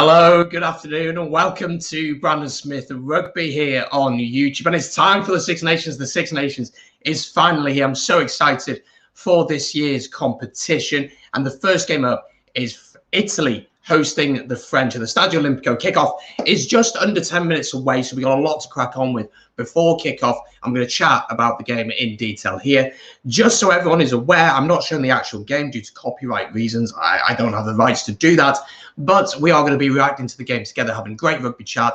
Hello, good afternoon, and welcome to Brandon Smith Rugby here on YouTube. And it's time for the Six Nations. The Six Nations is finally here. I'm so excited for this year's competition. And the first game up is Italy hosting the French. And the Stadio Olimpico kickoff is just under 10 minutes away, so we've got a lot to crack on with. Before kickoff, I'm going to chat about the game in detail here. Just so everyone is aware, I'm not showing the actual game due to copyright reasons. I don't have the rights to do that. But we are going to be reacting to the game together, having great rugby chat.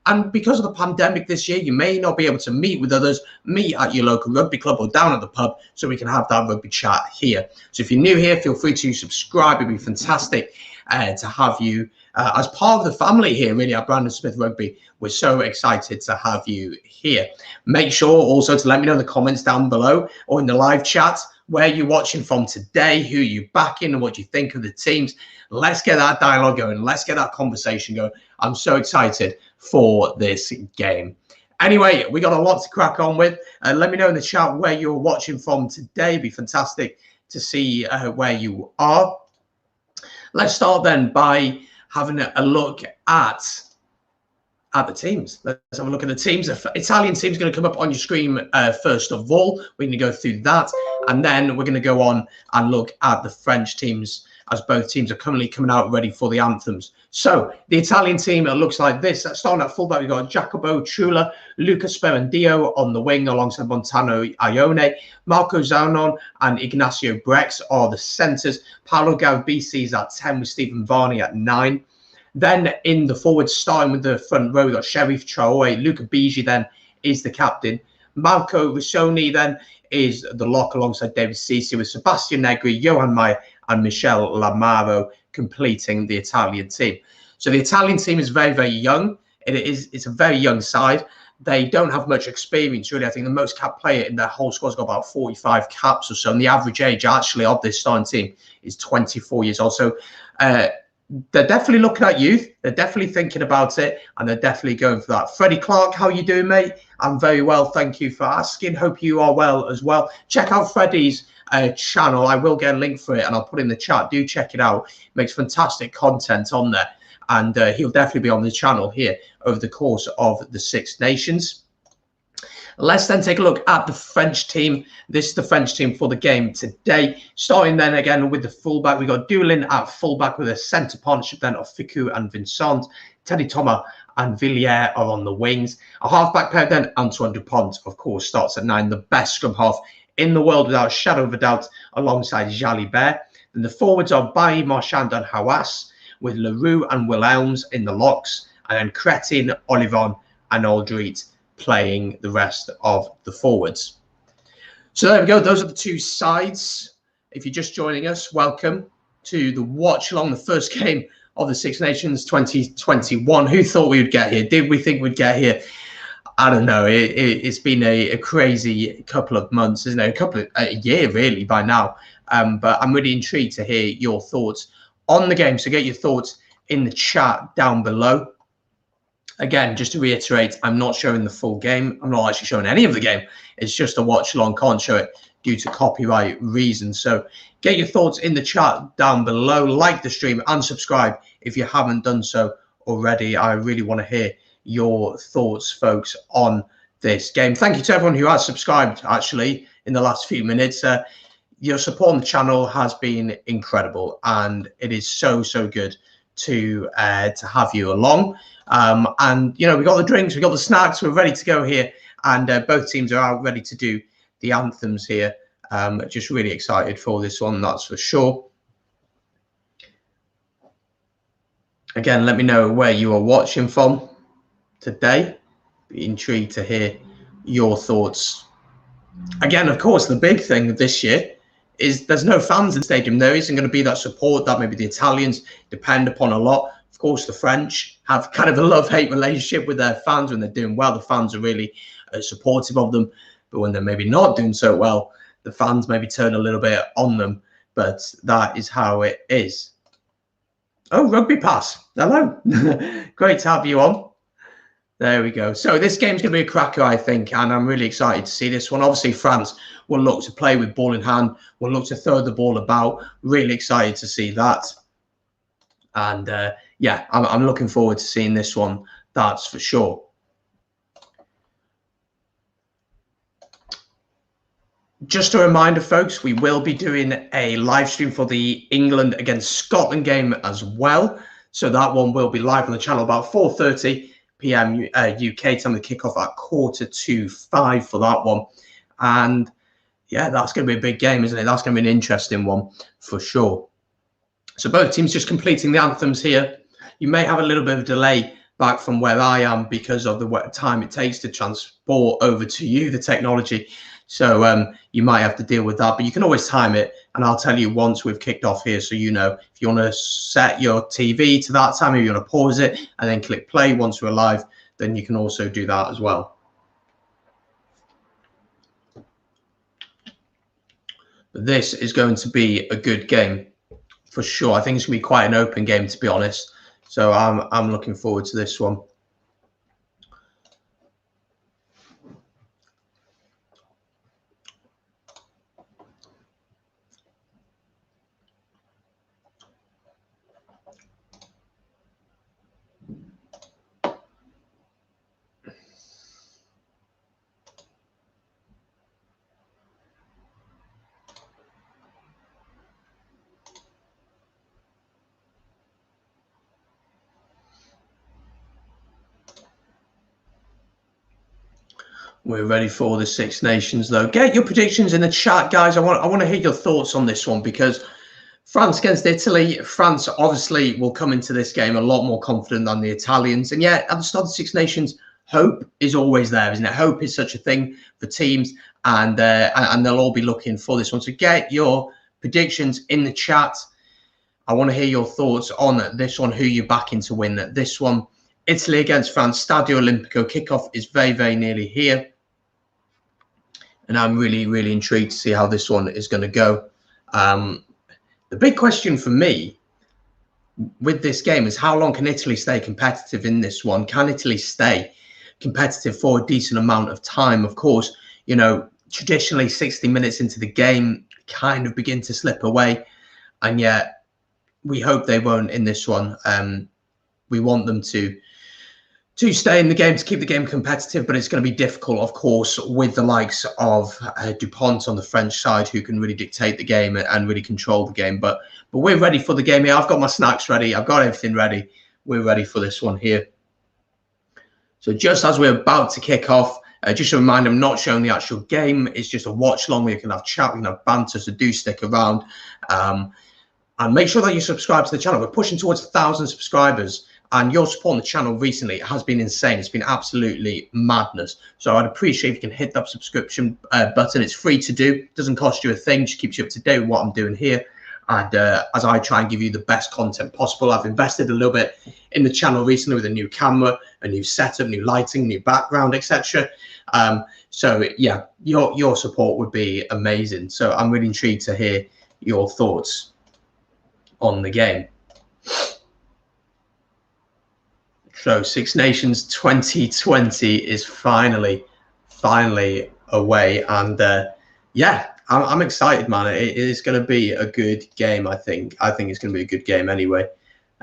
And because of the pandemic this year, you may not be able to meet with others. Meet at your local rugby club or down at the pub so we can have that rugby chat here. So if you're new here, feel free to subscribe. It'd be fantastic to have you as part of the family here, really, at Brandon Smith Rugby. We're so excited to have you here. Make sure also to let me know in the comments down below or in the live chat where you're watching from today, who you're backing and what you think of the teams. Let's get that dialogue going. Let's get that conversation going. I'm so excited for this game. Anyway, we got a lot to crack on with. Let me know in the chat where you're watching from today. It'd be fantastic to see where you are. Let's start then by having a look at the teams. Let's have a look at the teams. The Italian team is going to come up on your screen first of all. We're going to go through that, and then we're going to go on and look at the French teams, as both teams are currently coming out ready for the anthems. So the Italian team, it looks like this. Starting at fullback, we've got Jacopo Trula, Luca Sperandio on the wing alongside Montano Ione, Marco Zanon and Ignacio Brex are the centres. Paolo Garbisi is at 10 with Stephen Varney at 9. Then in the forwards, starting with the front row, we've got Sheriff Traore. Luca Bigi then is the captain. Marco Russoni then is the lock alongside David Ceci, with Sebastian Negri, Johan Meyer and Michel Lamaro completing the Italian team. So the Italian team is very, very young. It's a very young side. They don't have much experience, really. I think the most cap player in their whole squad's got about 45 caps or so. And the average age, actually, of this starting team is 24 years old. So they're definitely looking at youth. They're definitely thinking about it, and they're definitely going for that. Freddie Clark, how are you doing, mate? I'm very well. Thank you for asking. Hope you are well as well. Check out Freddie's channel. I will get a link for it, and I'll put it in the chat. Do check it out. He makes fantastic content on there, and he'll definitely be on the channel here over the course of the Six Nations. Let's then take a look at the French team. This is the French team for the game today. Starting then again with the fullback, we've got Doulin at fullback with a centre partnership then of Ficou and Vincent. Teddy Thomas and Villiers are on the wings. A halfback pair then, Antoine Dupont, of course, starts at 9, the best scrum half in the world without a shadow of a doubt, alongside Jalibert. Then the forwards are Bailly, Marchand and Hawass, with Leroux and Wilhelms in the locks, and then Cretin, Olivon and Aldrit playing the rest of the forwards. So there we go. Those are the two sides. If you're just joining us, welcome to the watch along, the first game of the Six Nations 2021. Who thought we would get here? Did we think we'd get here? I don't know. It's been a crazy couple of months, isn't it? A year really by now. But I'm really intrigued to hear your thoughts on the game. So get your thoughts in the chat down below. Again, just to reiterate, I'm not showing the full game. I'm not actually showing any of the game. It's just a watch along. Can't show it due to copyright reasons. So get your thoughts in the chat down below. Like the stream and subscribe if you haven't done so already. I really want to hear your thoughts, folks, on this game. Thank you to everyone who has subscribed, actually, in the last few minutes. Your support on the channel has been incredible, and it is so good to have you along. And, you know, we got the drinks, we got the snacks, we're ready to go here. And both teams are out ready to do the anthems here. Just really excited for this one, that's for sure. Again, let me know where you are watching from today. Be intrigued to hear your thoughts. Again, of course, the big thing this year is there's no fans in the stadium. There isn't going to be that support that maybe the Italians depend upon a lot. Of course, the French have kind of a love-hate relationship with their fans. When they're doing well, the fans are really supportive of them. But when they're maybe not doing so well, the fans maybe turn a little bit on them. But that is how it is. Oh, Rugby Pass. Hello. Great to have you on. There we go. So this game's going to be a cracker, I think, and I'm really excited to see this one. Obviously, France will look to play with ball in hand, will look to throw the ball about. Really excited to see that. And yeah, I'm looking forward to seeing this one. That's for sure. Just a reminder, folks, we will be doing a live stream for the England against Scotland game as well. So that one will be live on the channel about 4:30 p.m. UK time. The kickoff at 4:45 for that one. And yeah, that's going to be a big game, isn't it? That's going to be an interesting one for sure. So both teams just completing the anthems here. You may have a little bit of delay back from where I am because of the time it takes to transport over to you, the technology. So you might have to deal with that, but you can always time it. And I'll tell you once we've kicked off here. So, you know, if you want to set your TV to that time, if you want to pause it and then click play once we're live, then you can also do that as well. But this is going to be a good game for sure. I think it's going to be quite an open game, to be honest. So I'm looking forward to this one. We're ready for the Six Nations, though. Get your predictions in the chat, guys. I want to hear your thoughts on this one, because France against Italy. France obviously will come into this game a lot more confident than the Italians. And yet, at the start of the Six Nations, hope is always there, isn't it? Hope is such a thing for teams, and they'll all be looking for this one. So get your predictions in the chat. I want to hear your thoughts on this one, who you're backing to win this one. Italy against France, Stadio Olimpico. Kickoff is very, very nearly here. And I'm really, really intrigued to see how this one is going to go. The big question for me with this game is, how long can Italy stay competitive in this one? Can Italy stay competitive for a decent amount of time? Of course, you know, traditionally 60 minutes into the game kind of begin to slip away. And yet we hope they won't in this one. We want them to stay in the game, to keep the game competitive, but it's going to be difficult, of course, with the likes of Dupont on the French side, who can really dictate the game and really control the game. But we're ready for the game here. I've got my snacks ready. I've got everything ready. We're ready for this one here. So just as we're about to kick off, just a reminder, I'm not showing the actual game. It's just a watch long where you can have chat, we can have banter, so do stick around. And make sure that you subscribe to the channel. We're pushing towards 1,000 subscribers. And your support on the channel recently has been insane. It's been absolutely madness. So I'd appreciate if you can hit that subscription button. It's free to do. It doesn't cost you a thing. Just keeps you up to date with what I'm doing here. And as I try and give you the best content possible, I've invested a little bit in the channel recently with a new camera, a new setup, new lighting, new background, etc. So yeah, your support would be amazing. So I'm really intrigued to hear your thoughts on the game. So Six Nations 2020 is finally away, and yeah, I'm excited, man. It is going to be a good game. I think it's going to be a good game anyway.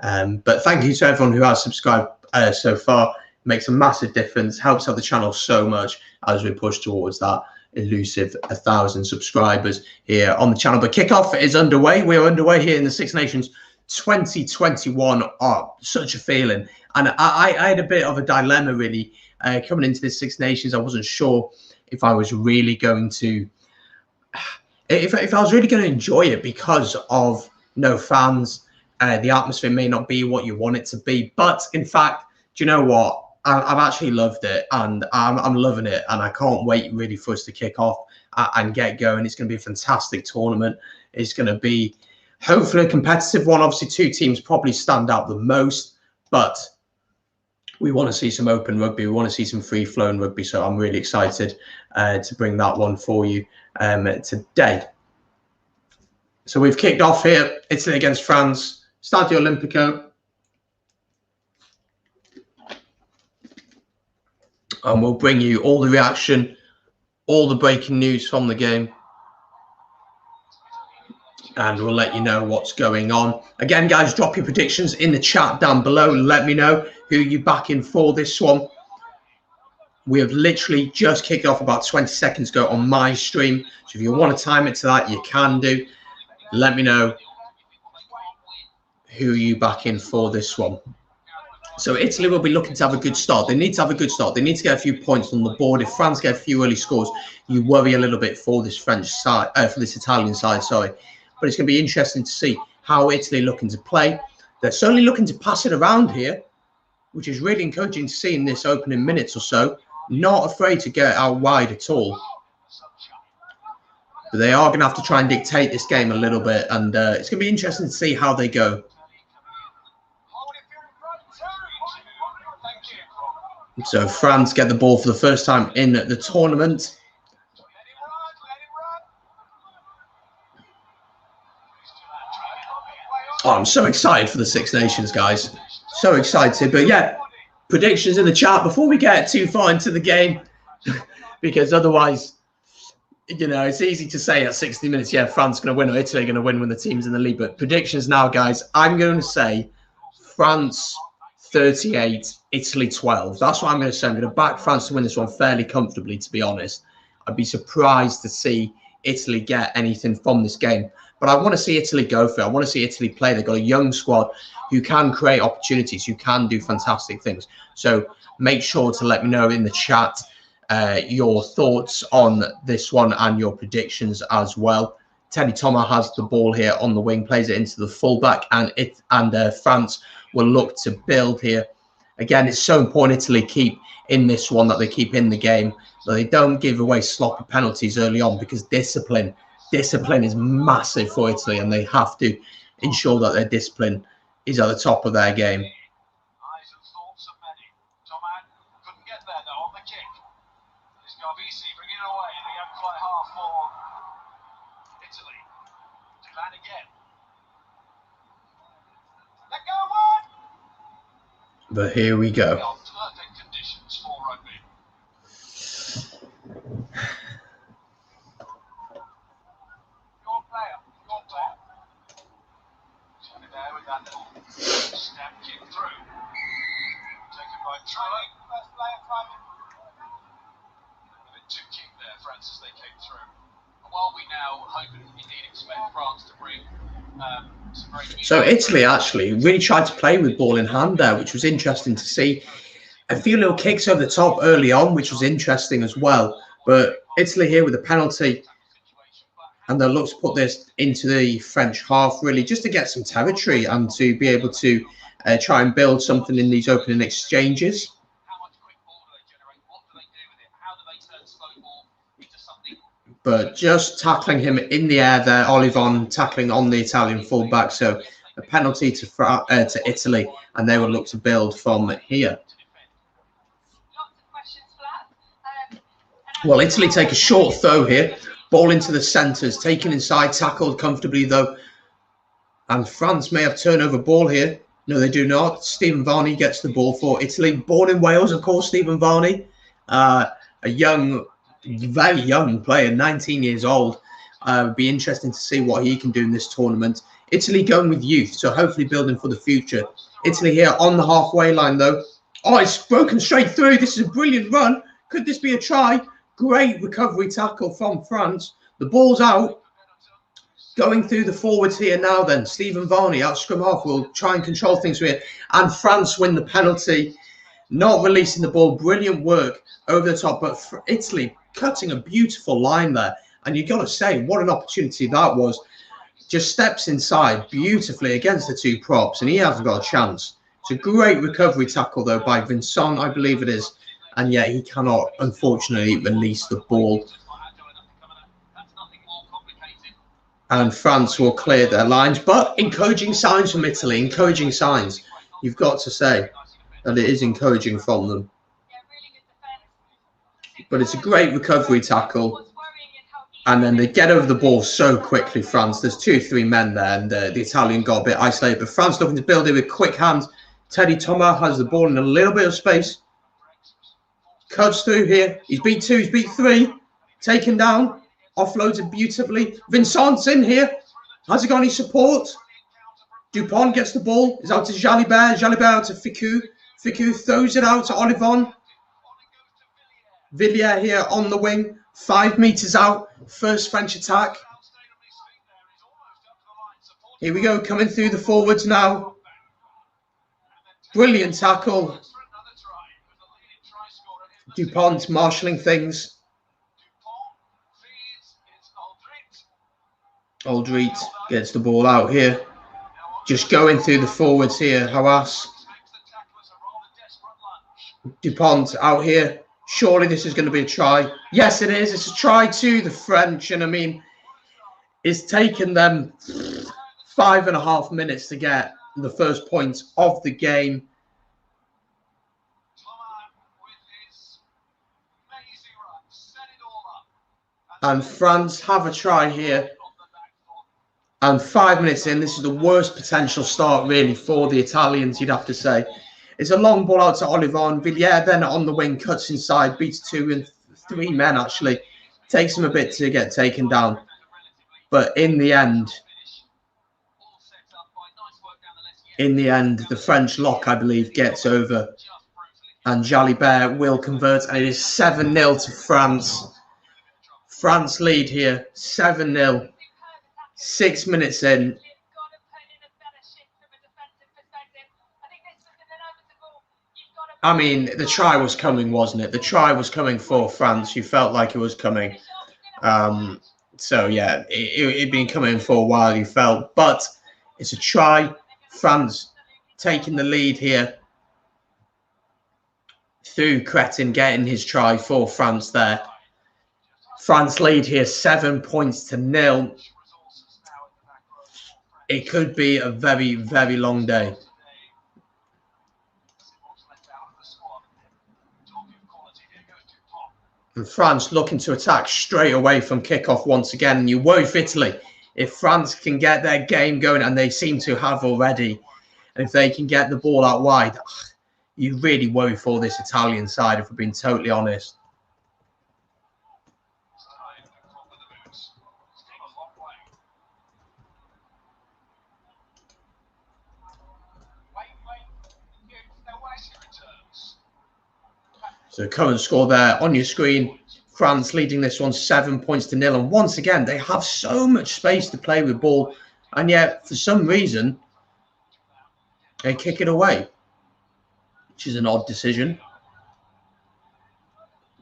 But thank you to everyone who has subscribed so far. It makes a massive difference. Helps out the channel so much as we push towards that elusive 1,000 subscribers here on the channel. But kickoff is underway. We're underway here in the Six Nations 2021. Oh, such a feeling. And I had a bit of a dilemma, really, coming into this Six Nations. I wasn't sure if I was really going to, if I was really going to enjoy it, because of no fans. The atmosphere may not be what you want it to be. But in fact, do you know what? I've actually loved it, and I'm loving it. And I can't wait really for us to kick off and get going. It's going to be a fantastic tournament. It's going to be hopefully a competitive one. Obviously, two teams probably stand out the most, but we want to see some open rugby. We want to see some free-flowing rugby. So I'm really excited to bring that one for you today. So we've kicked off here. Italy against France. Stadio Olimpico. And we'll bring you all the reaction, all the breaking news from the game. and we'll let you know what's going on. Again, guys, drop your predictions in the chat down below. Let me know who you're backing for this one. We have literally just kicked off about 20 seconds ago on my stream. So if you want to time it to that, you can do. Let me know who you backing for this one. So Italy will be looking to have a good start. They need to have a good start. They need to get a few points on the board. If France get a few early scores, you worry a little bit for this French side, for this Italian side, sorry. But it's going to be interesting to see how Italy looking to play. They're certainly looking to pass it around here, which is really encouraging to see in this opening minutes or so. Not afraid to get out wide at all. But they are going to have to try and dictate this game a little bit. And it's going to be interesting to see how they go. So France get the ball for the first time in the tournament. Oh, I'm so excited for the Six Nations, guys. So excited. But yeah, predictions in the chat before we get too far into the game. Because otherwise, you know, it's easy to say at 60 minutes, yeah, France going to win or Italy going to win when the team's in the lead. But predictions now, guys, I'm going to say France 38, Italy 12. That's what I'm going to say. I'm going to back France to win this one fairly comfortably, to be honest. I'd be surprised to see Italy get anything from this game. But I want to see Italy go for it. I want to see Italy play. They've got a young squad who can create opportunities, who can do fantastic things. So make sure to let me know in the chat your thoughts on this one and your predictions as well. Teddy Thomas has the ball here on the wing, plays it into the fullback, and France will look to build here. Again, it's so important Italy keep in this one, that they keep in the game, that they don't give away sloppy penalties early on, because discipline is massive for Italy, and they have to ensure that their discipline is at the top of their game. But here we go. So Italy actually really tried to play with ball in hand there, which was interesting to see. A few little kicks over the top early on, which was interesting as well. But Italy here with a penalty, and they'll look to put this into the French half, really, just to get some territory and to be able to try and build something in these opening exchanges. But just tackling him in the air there, Olivon tackling on the Italian fullback. So a penalty to Italy, and they will look to build from here. Well, Italy take a short throw here. Ball into the centres, taken inside, tackled comfortably though. And France may have turnover ball here. No, they do not. Stephen Varney gets the ball for Italy. Born in Wales, of course, Stephen Varney. A young, very young player, 19 years old. Be interesting to see what he can do in this tournament. Italy going with youth, so hopefully building for the future. Italy here on the halfway line though. Oh, it's broken straight through. This is a brilliant run. Could this be a try? Great recovery tackle from France. The ball's out. Going through the forwards here now then. Stephen Varney out scrum half will try and control things here. And France win the penalty. Not releasing the ball. Brilliant work over the top. But for Italy cutting a beautiful line there. And you've got to say, what an opportunity that was. Just steps inside beautifully against the two props. And he hasn't got a chance. It's a great recovery tackle though by Vincent, I believe it is. And yet he cannot, unfortunately, release the ball. And France will clear their lines. But encouraging signs from Italy. Encouraging signs. You've got to say that it is encouraging from them. But it's a great recovery tackle. And then they get over the ball so quickly, France. There's 2-3 men there. And the Italian got a bit isolated. But France looking to build it with quick hands. Teddy Thomas has the ball in a little bit of space. Cuts through here. He's beat 2, he's beat 3. Taken down. Offloads it beautifully. Vincent's in here. Has he got any support? Dupont gets the ball. It's out to Jalibert. Jalibert out to Ficou. Ficou throws it out to Olivon. Villiers here on the wing. 5 meters out. First French attack. Here we go. Coming through the forwards now. Brilliant tackle. Dupont marshalling things. Aldrit gets the ball out here. Just going through the forwards here. Hawass. Dupont out here. Surely this is going to be a try. Yes, it is. It's a try to the French. And I mean, it's taken them 5.5 minutes to get the first point of the game. And France have a try here. And 5 minutes in, this is the worst potential start really for the Italians, you'd have to say. It's a long ball out to Olivon. Villiers then on the wing, cuts inside, beats 2 and 3 men actually. Takes him a bit to get taken down. But in the end, the French lock, I believe, gets over. And Jalibert will convert. And it is 7-0 to France. France lead here, 7-0. 6 minutes in. I mean, the try was coming, wasn't it? The try was coming for France. You felt like it was coming. So, yeah, it'd been coming for a while, you felt. But it's a try. France taking the lead here. Through Cretin getting his try for France there. France lead here 7 points to 0. It could be a very, very long day. And France looking to attack straight away from kickoff once again. And you worry for Italy. If France can get their game going, and they seem to have already, and if they can get the ball out wide, you really worry for this Italian side, if we're being totally honest. So current score there on your screen. France leading this one 7 points to 0. And once again, they have so much space to play with ball. And yet, for some reason, they kick it away, which is an odd decision.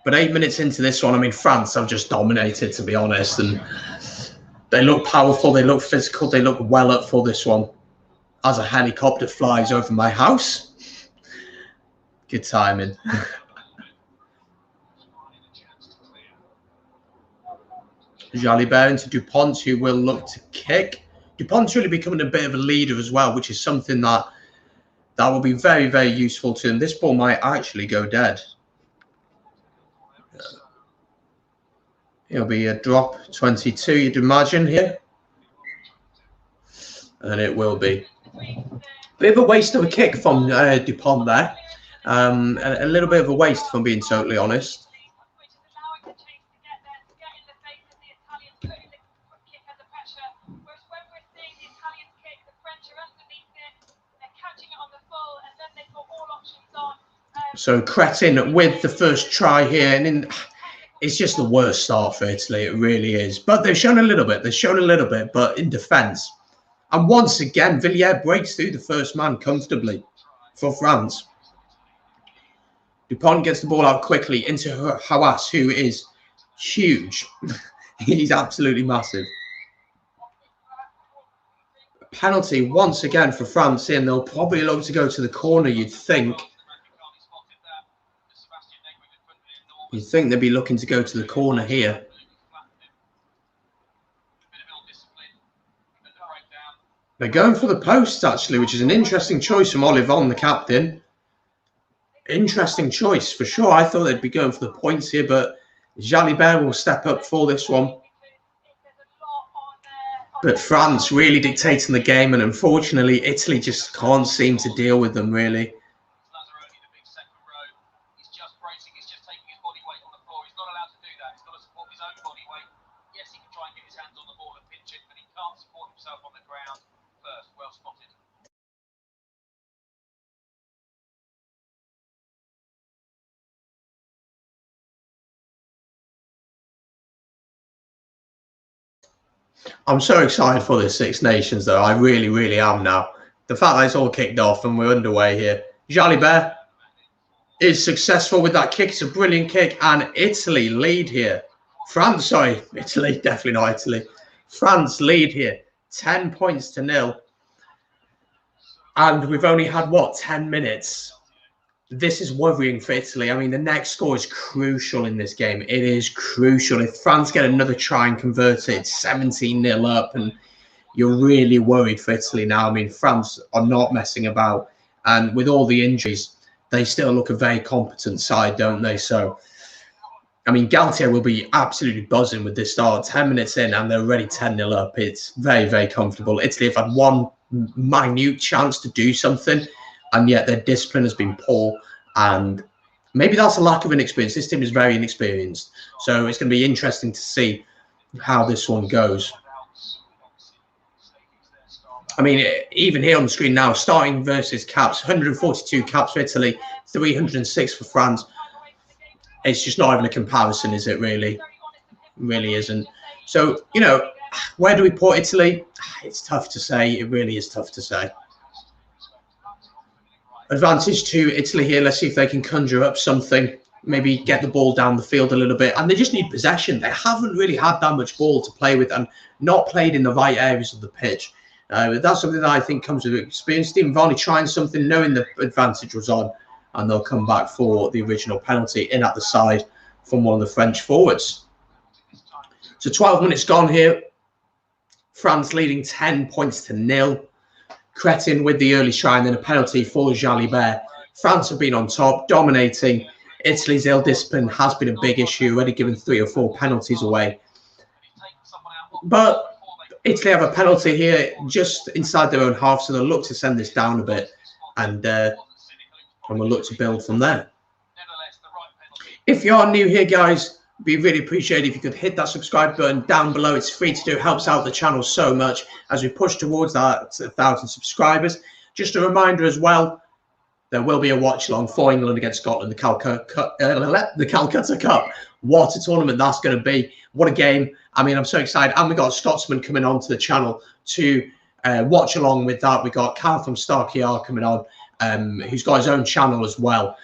But 8 minutes into this one, I mean, France have just dominated, to be honest. And they look powerful. They look physical. They look well up for this one. As a helicopter flies over my house. Good timing. Jalibert into Dupont, who will look to kick. Dupont's really becoming a bit of a leader as well, which is something that will be very, very useful to him. This ball might actually go dead. It'll be a drop 22, you'd imagine here. And it will be. Bit of a waste of a kick from Dupont there. A little bit of a waste, if I'm being totally honest. So Cretin with the first try here, and it's just the worst start for Italy. It really is. But they've shown a little bit. They've shown a little bit, but in defence. And once again, Villiers breaks through the first man comfortably for France. Dupont gets the ball out quickly into Hawass, who is huge. He's absolutely massive. Penalty once again for France in. They'll probably look to go to the corner, you'd think. You'd think they'd be looking to go to the corner here. They're going for the posts, actually, which is an interesting choice from Olivon, the captain. Interesting choice, for sure. I thought they'd be going for the points here, but Jalibert will step up for this one. But France really dictating the game, and unfortunately, Italy just can't seem to deal with them, really. I'm so excited for this Six Nations, though. I really, really am now. The fact that it's all kicked off and we're underway here. Jalibert is successful with that kick. It's a brilliant kick. And Italy lead here. France, sorry, Italy, definitely not Italy. France lead here, 10 points to 0. And we've only had, what, 10 minutes? This is worrying for Italy. I mean, the next score is crucial in this game. It is crucial. If France get another try and convert it, 17-0 up, and you're really worried for Italy now. I mean, France are not messing about. And with all the injuries, they still look a very competent side, don't they? So, I mean, Galtier will be absolutely buzzing with this start. 10 minutes in, and they're already 10-0 up. It's very, very comfortable. Italy have had one minute chance to do something, and yet their discipline has been poor. And maybe that's a lack of inexperience. This team is very inexperienced. So it's going to be interesting to see how this one goes. I mean, even here on the screen now, starting versus caps, 142 caps for Italy, 306 for France. It's just not even a comparison, is it, really? It really isn't. So, you know, where do we put Italy? It's tough to say. It really is tough to say. Advantage to Italy here. Let's see if they can conjure up something. Maybe get the ball down the field a little bit. And they just need possession. They haven't really had that much ball to play with and not played in the right areas of the pitch. That's something that I think comes with experience. Stephen Varney trying something, knowing the advantage was on. And they'll come back for the original penalty in at the side from one of the French forwards. So 12 minutes gone here. France leading 10 points to 0. Cretin with the early try and then a penalty for Jalibert. France have been on top, dominating. Italy's ill discipline has been a big issue, already given 3 or 4 penalties away. But Italy have a penalty here just inside their own half, so they'll look to send this down a bit and we'll look to build from there. If you are new here, guys, it'd be really appreciated if you could hit that subscribe button down below. It's free to do. It helps out the channel so much as we push towards that 1,000 subscribers. Just a reminder as well, there will be a watch along for England against Scotland, the Calcutta Cup. What a tournament that's going to be. What a game. I mean, I'm so excited. And we got a Scotsman coming on to the channel to watch along with that. We got Cal from Starkey coming on, who's got his own channel as well.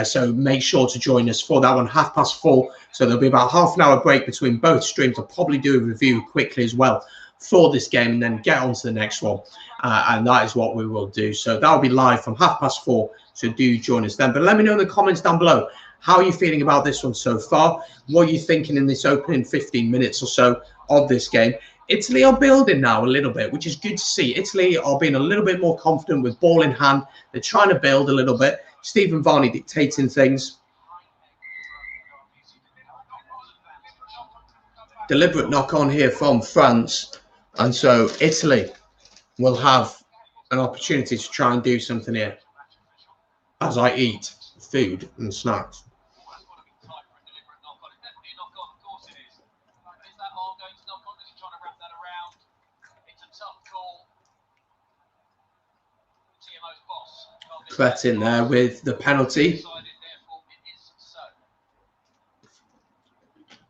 So make sure to join us for that one, 4:30. So there'll be about half an hour break between both streams. I'll probably do a review quickly as well for this game and then get on to the next one. And that is what we will do. So that'll be live from 4:30. So do join us then. But let me know in the comments down below. How are you feeling about this one so far? What are you thinking in this opening 15 minutes or so of this game? Italy are building now a little bit, which is good to see. Italy are being a little bit more confident with ball in hand. They're trying to build a little bit. Stephen Varney dictating things. Deliberate knock on here from France. And so Italy will have an opportunity to try and do something here as I eat food and snacks. Cretin there with the penalty.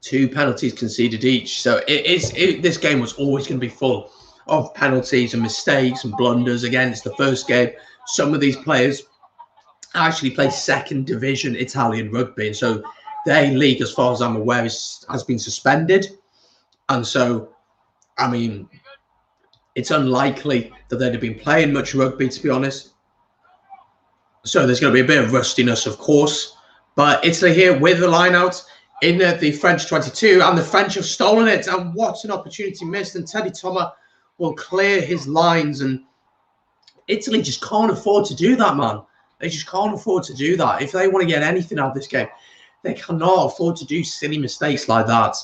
2 penalties conceded each. So this game was always going to be full of penalties and mistakes and blunders. Again, it's the first game. Some of these players actually play second division Italian rugby. And so their league, as far as I'm aware, has been suspended. And so, I mean, it's unlikely that they'd have been playing much rugby, to be honest. So there's going to be a bit of rustiness, of course. But Italy here with the line out in the French 22. And the French have stolen it. And what an opportunity missed. And Teddy Thomas will clear his lines. And Italy just can't afford to do that, man. They just can't afford to do that. If they want to get anything out of this game, they cannot afford to do silly mistakes like that.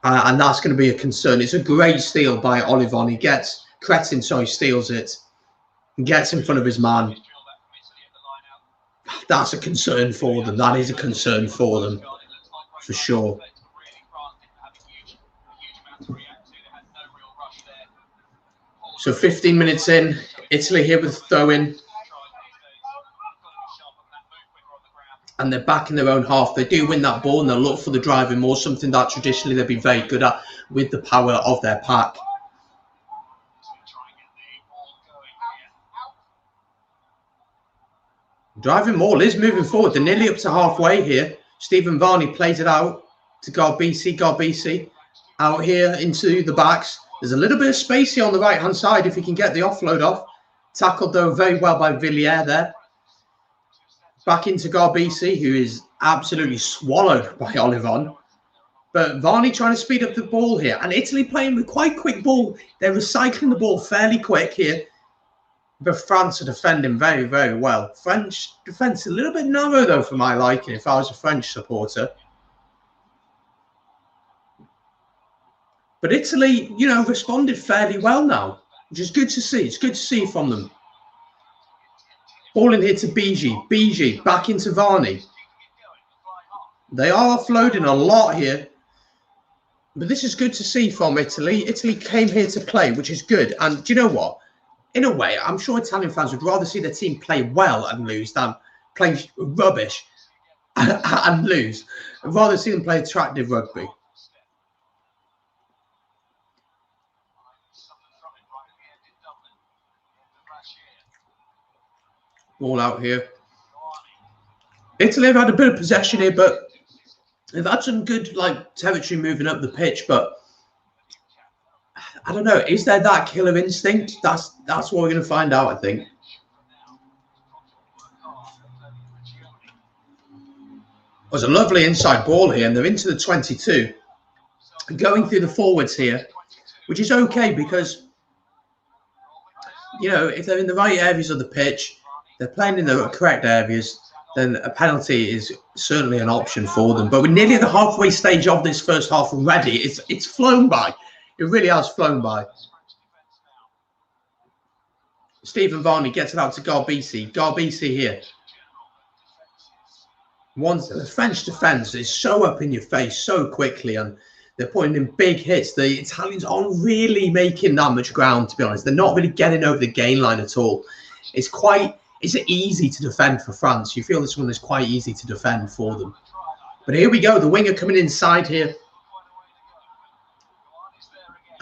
And that's going to be a concern. It's a great steal by Olivon. He gets, Cretin, sorry, steals it. Gets in front of his man. That's a concern for them. That is a concern for them, for sure. So 15 minutes in, Italy here with throw-in. And they're back in their own half. They do win that ball and they'll look for the driving more, something that traditionally they've been very good at with the power of their pack. Driving Maul is moving forward. They're nearly up to halfway here. Stephen Varney plays it out to Garbisi. Garbisi out here into the backs. There's a little bit of space here on the right-hand side if he can get the offload off. Tackled, though, very well by Villiers there. Back into Garbisi, who is absolutely swallowed by Olivon. But Varney trying to speed up the ball here. And Italy playing with quite quick ball. They're recycling the ball fairly quick here. But France are defending very, very well. French defence a little bit narrow, though, for my liking, if I was a French supporter. But Italy, you know, responded fairly well now, which is good to see. It's good to see from them. Ball in here to Bigi. Bigi back into Varney. They are offloading a lot here. But this is good to see from Italy. Italy came here to play, which is good. And do you know what? In a way, I'm sure Italian fans would rather see their team play well and lose than play rubbish and lose. I'd rather see them play attractive rugby. All out here. Italy have had a bit of possession here, but they've had some good territory moving up the pitch. But I don't know. Is there that killer instinct? That's what we're going to find out, I think. There's a lovely inside ball here, and they're into the 22. Going through the forwards here, which is okay because, you know, if they're in the right areas of the pitch, they're playing in the correct areas, then a penalty is certainly an option for them. But we're nearly at the halfway stage of this first half already. It's flown by. It really has flown by. Stephen Varney gets it out to Garbisi. Garbisi here. Once the French defence is so up in your face so quickly, and they're putting in big hits. The Italians aren't really making that much ground, to be honest. They're not really getting over the gain line at all. It's easy to defend for France. You feel this one is quite easy to defend for them. But here we go. The winger coming inside here.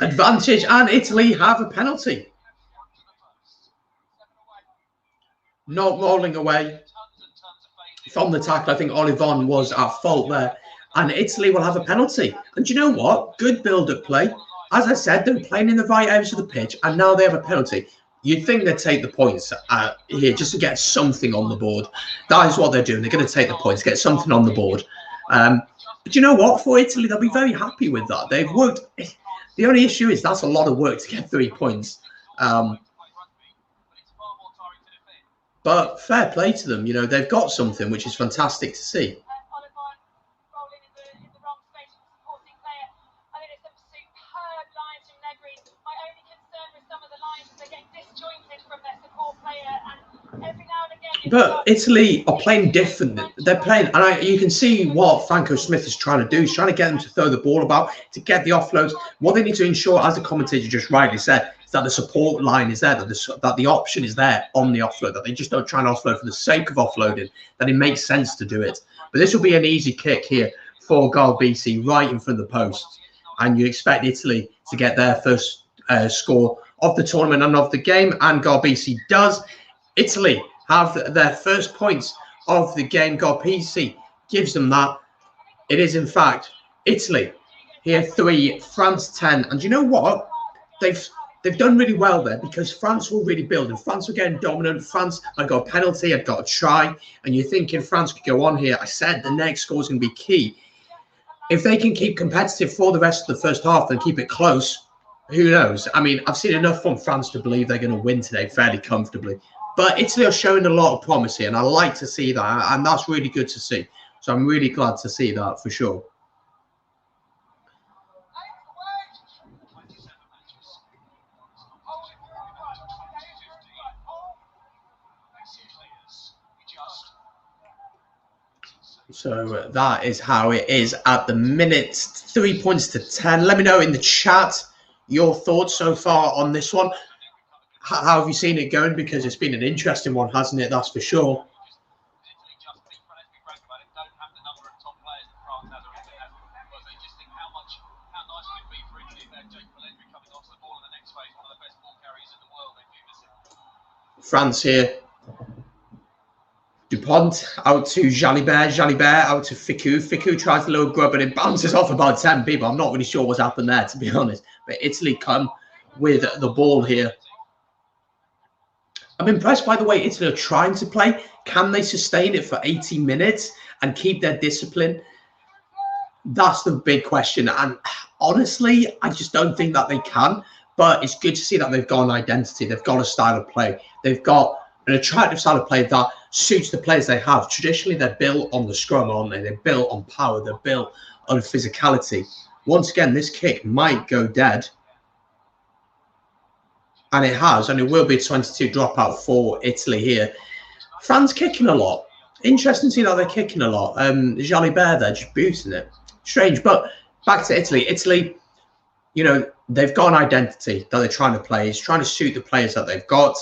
Advantage, and Italy have a penalty. Not rolling away from the tackle. I think Olivon was at fault there. And Italy will have a penalty. And do you know what? Good build-up play. As I said, they're playing in the right areas of the pitch, and now they have a penalty. You'd think they'd take the points here just to get something on the board. That is what they're doing. They're going to take the points, get something on the board. But you know what? For Italy, they'll be very happy with that. They've worked. The only issue is that's a lot of work to get 3 points. But fair play to them. You know, they've got something, which is fantastic to see. But Italy are playing different. They're playing, and you can see what Franco Smith is trying to do. He's trying to get them to throw the ball about, to get the offloads. What they need to ensure, as the commentator just rightly said, is that the support line is there, that the option is there on the offload, that they just don't try and offload for the sake of offloading, that it makes sense to do it. But this will be an easy kick here for Garbisi right in front of the post. And you expect Italy to get their first score of the tournament and of the game, and Garbisi does. Italy have their first points of the game. Garbisi gives them that. It is, in fact, Italy here 3, France 10. And you know what? They've done really well there, because France will really build, and France were getting dominant. France had got a penalty, had got a try, and you're thinking France could go on here. I said the next score is going to be key. If they can keep competitive for the rest of the first half and keep it close, who knows? I mean, I've seen enough from France to believe they're going to win today fairly comfortably. But Italy are showing a lot of promise here, and I like to see that, and that's really good to see. So I'm really glad to see that for sure. So that is how it is at the minute. 3 points to 10. Let me know in the chat your thoughts so far on this one. how have you seen it going? Because it's been an interesting one, hasn't it? That's for sure. France here. Dupont out to Jalibert. Jalibert out to Ficou. Ficou tries a little grub and it bounces off about 10 people. I'm not really sure what's happened there, to be honest. But Italy come with the ball here. I'm impressed by the way Italy are trying to play. Can they sustain it for 80 minutes and keep their discipline? That's the big question. And honestly, I just don't think that they can. But it's good to see that they've got an identity. They've got a style of play. They've got an attractive style of play that suits the players they have. Traditionally, they're built on the scrum, aren't they? They're built on power. They're built on physicality. Once again, this kick might go dead. And it has. And it will be a 22 dropout for Italy here. France kicking a lot. Interesting to see that they're kicking a lot. Jalibert there just boosting it. Strange. But back to Italy. Italy, you know, they've got an identity that they're trying to play. It's trying to suit the players that they've got.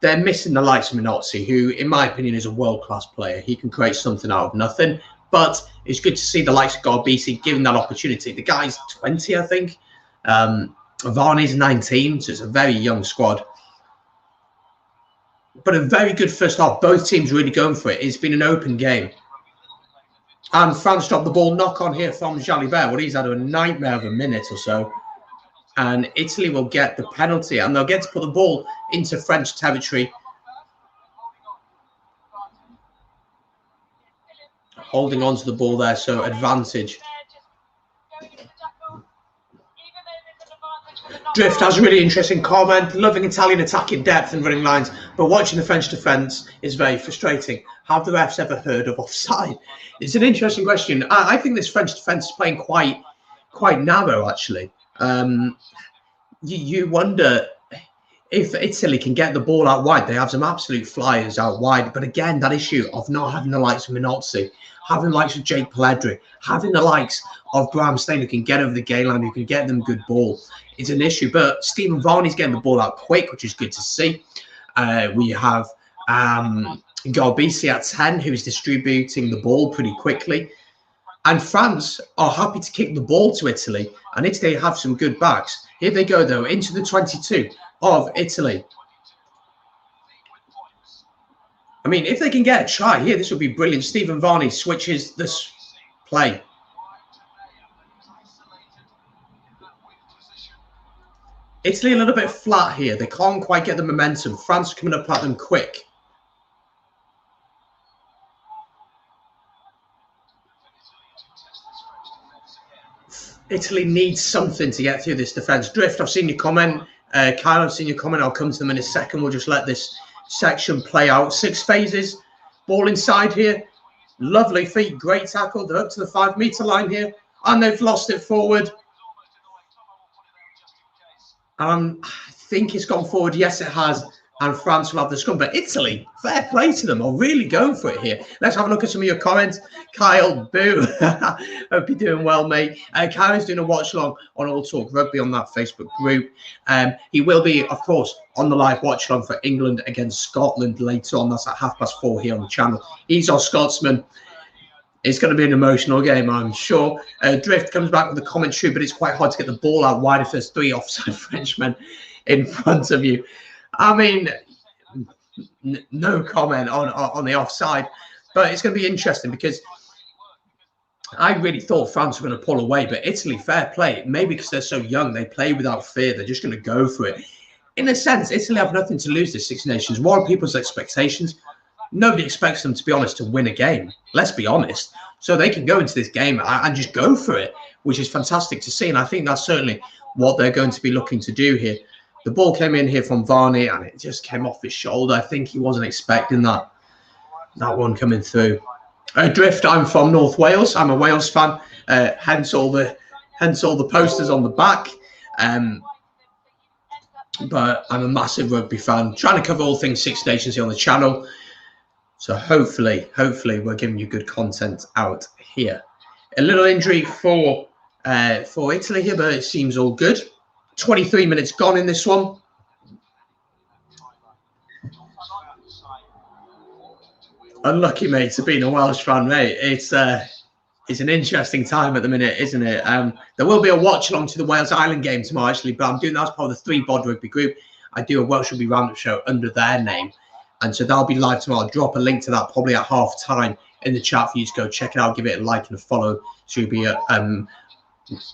They're missing the likes of Minozzi, who, in my opinion, is a world-class player. He can create something out of nothing. But it's good to see the likes of Garbisi given that opportunity. The guy's 20, I think. Varney's 19, so it's a very young squad. But a very good first half. Both teams really going for it. It's been an open game. And France dropped the ball. Knock on here from Jalibert. Well, he's had a nightmare of a minute or so. And Italy will get the penalty. And they'll get to put the ball into French territory. Holding on to the ball there, so advantage. Drift has a really interesting comment. Loving Italian attacking depth and running lines, but watching the French defence is very frustrating. Have the refs ever heard of offside? It's an interesting question. I think this French defence is playing quite narrow, actually. You wonder if Italy can get the ball out wide. They have some absolute flyers out wide. But again, that issue of not having the likes of Minozzi, having the likes of Jake Pelledri, having the likes of Graham Stein who can get over the game line, who can get them good ball, is an issue. But Stephen Varney's getting the ball out quick, which is good to see. We have Garbisi at 10, who is distributing the ball pretty quickly. And France are happy to kick the ball to Italy. And Italy have some good backs. Here they go, though, into the 22 of Italy. I mean, if they can get a try here, this would be brilliant. Stephen Varney switches this play. Italy a little bit flat here. They can't quite get the momentum. France coming up at them quick. Italy needs something to get through this defence. Drift, I've seen your comment. Kyle, I've seen your comment. I'll come to them in a second. We'll just let this section play out. 6 phases. Ball inside here. Lovely feet. Great tackle. They're up to the 5-metre line here. And they've lost it forward. I think it's gone forward. Yes, it has. And France will have the scrum. But Italy, fair play to them, are really going for it here. Let's have a look at some of your comments. Kyle, boo. Hope you're doing well, mate. Kyle's doing a watch along on All Talk Rugby on that Facebook group. He will be, of course, on the live watch along for England against Scotland later on. That's at 4:30 here on the channel. He's our Scotsman. It's going to be an emotional game, I'm sure. Drift comes back with the commentary, but it's quite hard to get the ball out wide if there's 3 offside Frenchmen in front of you. I mean, no comment on the offside, but it's going to be interesting because I really thought France were going to pull away, but Italy, fair play. Maybe because they're so young, they play without fear. They're just going to go for it. In a sense, Italy have nothing to lose this Six Nations. What are people's expectations? Nobody expects them, to be honest, to win a game. Let's be honest. So they can go into this game and just go for it, which is fantastic to see. And I think that's certainly what they're going to be looking to do here. The ball came in here from Varney and it just came off his shoulder. I think he wasn't expecting that one coming through. Drift, I'm from North Wales. I'm a Wales fan, hence all the posters on the back. But I'm a massive rugby fan, trying to cover all things Six Nations here on the channel. So hopefully we're giving you good content out here. A little injury for Italy here, but it seems all good. 23 minutes gone in this one. Unlucky, mate, to being a Welsh fan, mate. It's an interesting time at the minute, isn't it? There will be a watch along to the Wales Island game tomorrow, actually, but I'm doing that as part of the 3 Bod Rugby group. I do a Welsh Rugby Roundup show under their name, and so that'll be live tomorrow. I'll drop a link to that probably at half time in the chat for you to go check it out, give it a like and a follow, so you'll be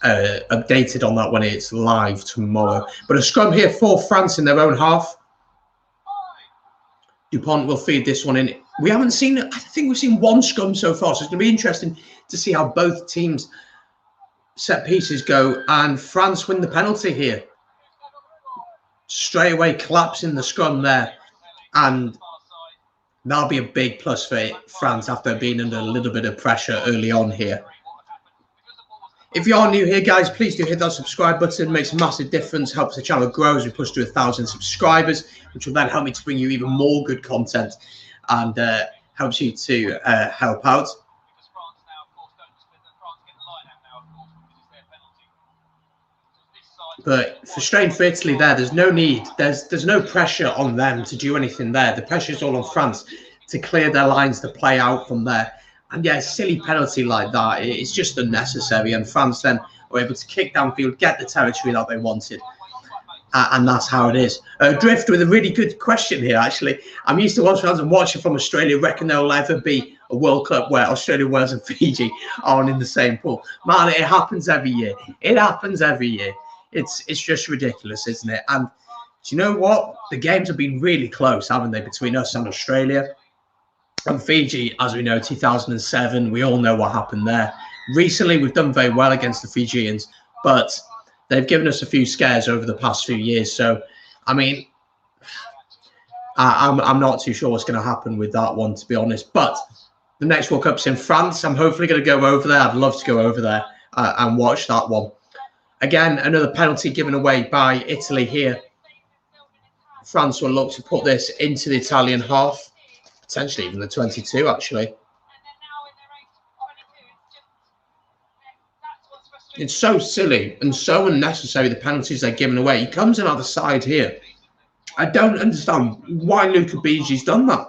updated on that when it's live tomorrow. But a scrum here for France in their own half. Dupont will feed this one in. We haven't seen, I think we've seen 1 scrum so far, so it's going to be interesting to see how both teams' set pieces go. And France win the penalty here. Straight away collapsing the scrum there. And that'll be a big plus for France after being under a little bit of pressure early on here. If you are new here, guys, please do hit that subscribe button. It makes a massive difference, helps the channel grow as we push to 1,000 subscribers, which will then help me to bring you even more good content and helps you to help out. But frustrating for Italy there, there's no need. There's no pressure on them to do anything there. The pressure is all on France to clear their lines, to play out from there. And yeah, a silly penalty like that, it's just unnecessary. And France then were able to kick downfield, get the territory that they wanted. And that's how it is. Drift with a really good question here, actually. I'm used to Welsh fans and watching from Australia, reckon there will ever be a World Cup where Australia, Wales and Fiji aren't in the same pool. Man, it happens every year. It happens every year. It's just ridiculous, isn't it? And do you know what? The games have been really close, haven't they, between us and Australia? And Fiji, as we know, 2007, we all know what happened there. Recently, we've done very well against the Fijians, but they've given us a few scares over the past few years. So, I mean, I'm not too sure what's going to happen with that one, to be honest. But the next World Cup's in France. I'm hopefully going to go over there. I'd love to go over there and watch that one. Again, another penalty given away by Italy here. France will look to put this into the Italian half. Potentially even the 22, actually. It's so silly and so unnecessary, the penalties they're giving away. He comes in on the side here. I don't understand why Luca Bigi's done that.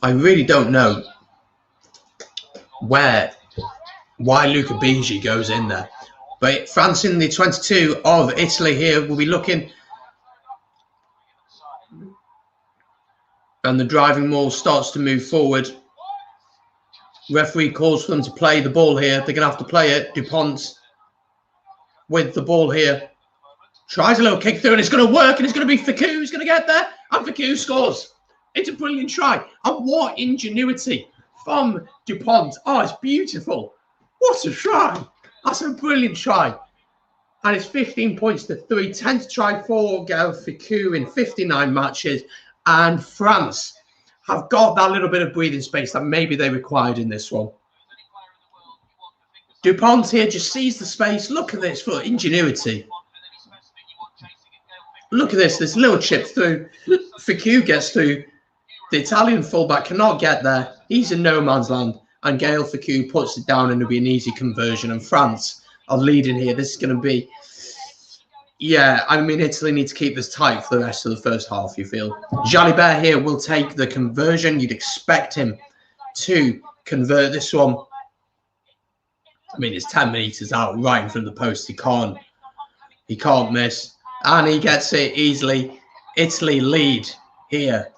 I really don't know why Luca Bigi goes in there. But France in the 22 of Italy here will be looking. And the driving maul starts to move forward. Referee calls for them to play the ball here. They're going to have to play it. Dupont with the ball here. Tries a little kick through and it's going to work. And it's going to be Ficou who's going to get there. And Ficou scores. It's a brilliant try. And what ingenuity from Dupont. Oh, it's beautiful. What a try. That's a brilliant try. And it's 15 points to 3. 10 to try for Ficou in 59 matches. And France have got that little bit of breathing space that maybe they required in this one. Dupont here just sees the space. Look at this for ingenuity. Look at this little chip through. Ficou gets through. The Italian fullback cannot get there. He's in no man's land. And Gaël Ficou puts it down and it'll be an easy conversion. And France are leading here. This is going to be... Yeah, I mean, Italy need to keep this tight for the rest of the first half, you feel. Jalibert here will take the conversion. You'd expect him to convert this one. I mean, it's 10 metres out, right in front of the post. He can't miss. And he gets it easily. Italy lead here.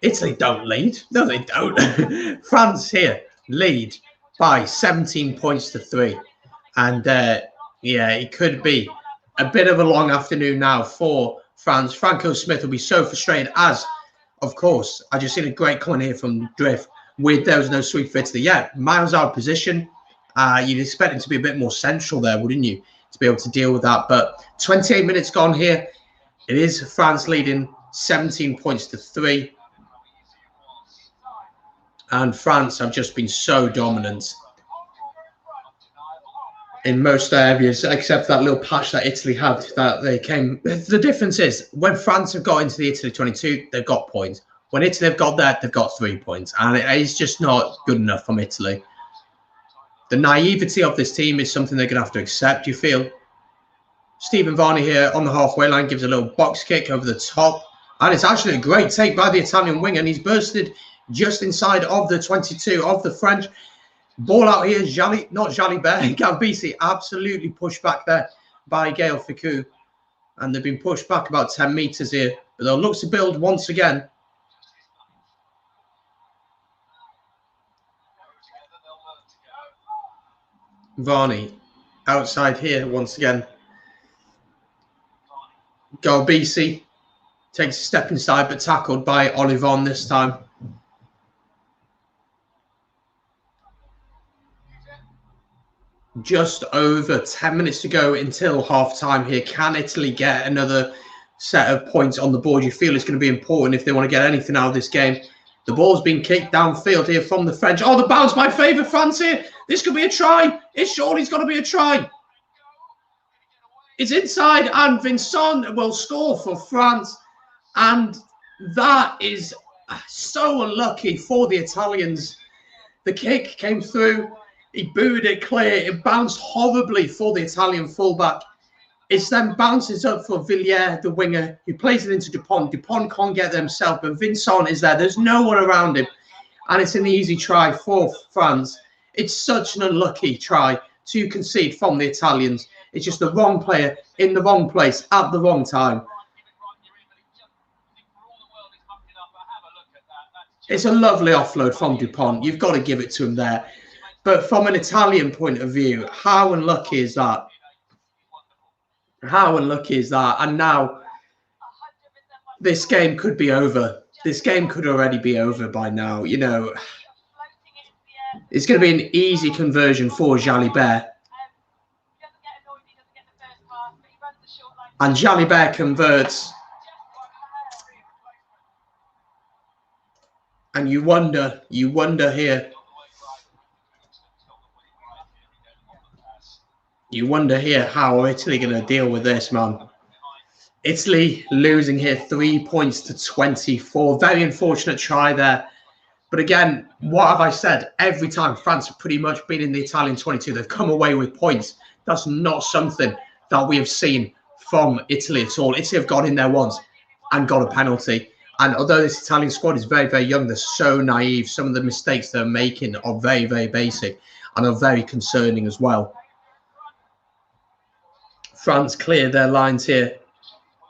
Italy don't lead. No, they don't. France here lead by 17 points to 3. And, yeah, it could be a bit of a long afternoon now for France. Franco Smith will be so frustrated as, of course, I just seen a great comment here from Drift with there was no sweep for Italy. Yeah, miles out of position. You'd expect him to be a bit more central there, wouldn't you, to be able to deal with that. But 28 minutes gone here. It is France leading 17 points to 3. And France have just been so dominant in most areas, except for that little patch that Italy had that they came. The difference is when France have got into the Italy 22, they've got points. When Italy have got that, they've got 3 points. And it's just not good enough from Italy. The naivety of this team is something they're going to have to accept, you feel. Stephen Varney here on the halfway line gives a little box kick over the top. And it's actually a great take by the Italian winger. And he's bursted just inside of the 22 of the French. Ball out here, Jalibert. Gambisi absolutely pushed back there by Gaël Ficou. And they've been pushed back about 10 metres here. But they'll look to build once again. Varney outside here once again. Gambisi takes a step inside, but tackled by Olivon this time. Just over 10 minutes to go until half-time here. Can Italy get another set of points on the board? You feel it's going to be important if they want to get anything out of this game. The ball's been kicked downfield here from the French. Oh, the bounce by favour France here. This could be a try. It surely's got to be a try. It's inside, and Vincent will score for France. And that is so unlucky for the Italians. The kick came through. He booted it clear. It bounced horribly for the Italian fullback. It then bounces up for Villiers, the winger, who plays it into Dupont. Dupont can't get there himself, but Vincent is there. There's no one around him. And it's an easy try for France. It's such an unlucky try to concede from the Italians. It's just the wrong player in the wrong place at the wrong time. It's a lovely offload from Dupont. You've got to give it to him there. But from an Italian point of view, how unlucky is that? How unlucky is that? And now this game could be over. This game could already be over by now. You know, it's going to be an easy conversion for Jalibert. And Jalibert converts. And you wonder here. You wonder here, how are Italy going to deal with this, man? Italy losing here 3 points to 24. Very unfortunate try there. But again, what have I said? Every time France have pretty much been in the Italian 22, they've come away with points. That's not something that we have seen from Italy at all. Italy have gone in there once and got a penalty. And although this Italian squad is very, very young, they're so naive. Some of the mistakes they're making are very, very basic and are very concerning as well. France clear their lines here.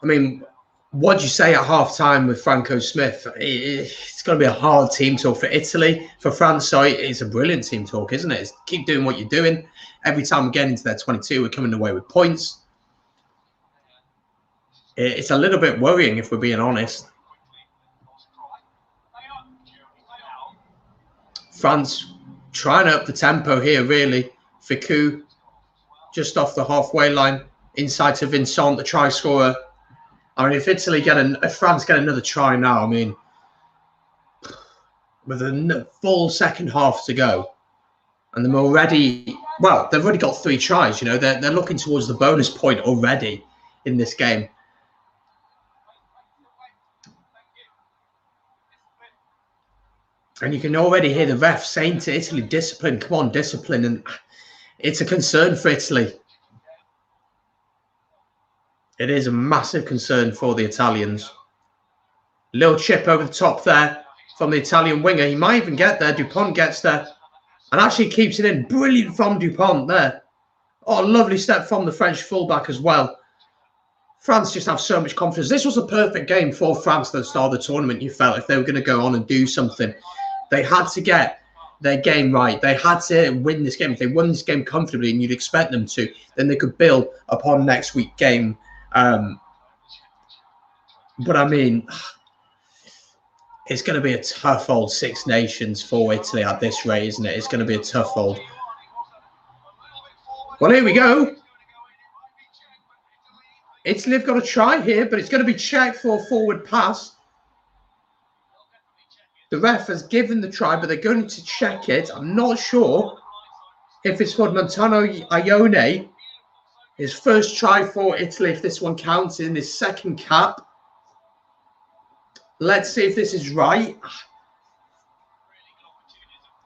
I mean, what do you say at half-time with Franco Smith? It's going to be a hard team talk for Italy. For France, sorry, it's a brilliant team talk, isn't it? It's keep doing what you're doing. Every time we get into their 22, we're coming away with points. It's a little bit worrying, if we're being honest. France trying to up the tempo here, really. Ficou just off the halfway line. Inside to Vincent, the try scorer. I mean, if France get another try now, I mean, with a full second half to go, and they've already got 3 tries. You know, they're looking towards the bonus point already in this game. And you can already hear the ref saying to Italy, discipline, come on, discipline. And it's a concern for Italy. It is a massive concern for the Italians. Little chip over the top there from the Italian winger. He might even get there. Dupont gets there and actually keeps it in. Brilliant from Dupont there. Oh, lovely step from the French fullback as well. France just have so much confidence. This was a perfect game for France at the start of the tournament, you felt, if they were going to go on and do something. They had to get their game right. They had to win this game. If they won this game comfortably, and you'd expect them to, then they could build upon next week's game. But I mean, it's going to be a tough old Six Nations for Italy at this rate, isn't it? It's going to be a tough old. Well, here we go. Italy have got a try here, but it's going to be checked for a forward pass. The ref has given the try, but they're going to check it. I'm not sure if it's for Montano Ione. His first try for Italy, if this one counts, in his second cap. Let's see if this is right.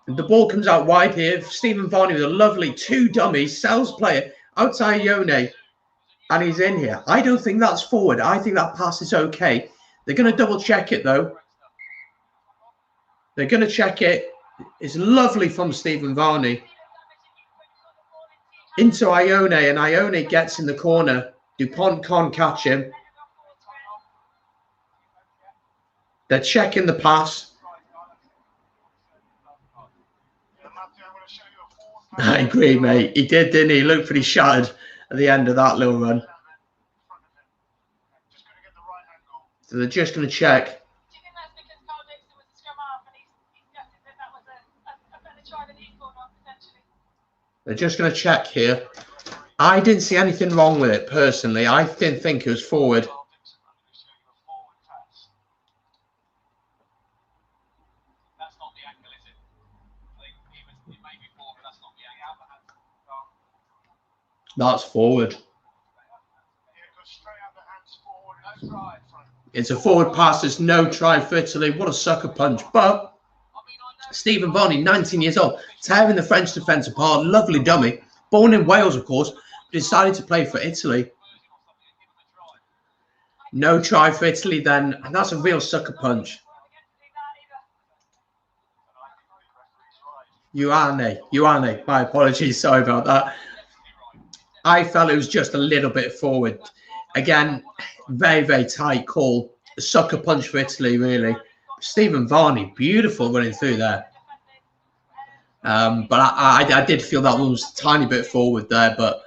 The ball comes out wide here. Stephen Varney with a lovely 2 dummies. Sells player outside Ione. And he's in here. I don't think that's forward. I think that pass is okay. They're going to double check it, though. They're going to check it. It's lovely from Stephen Varney. Into Ione, and Ione gets in the corner. Dupont can't catch him. They're checking the pass. I agree, mate. He did, didn't he? He looked pretty shattered at the end of that little run. So they're just going to check. They're just going to check here. I didn't see anything wrong with it, personally. I didn't think it was forward. That's forward. It's a forward pass. There's no try for Italy. What a sucker punch. But Stephen Varney, 19 years old, tearing the French defence apart. Lovely dummy. Born in Wales, of course, but decided to play for Italy. No try for Italy then. And that's a real sucker punch. Ioane. My apologies. Sorry about that. I felt it was just a little bit forward. Again, very, very tight call. A sucker punch for Italy, really. Stephen Varney, beautiful running through there. But I did feel that one was a tiny bit forward there. But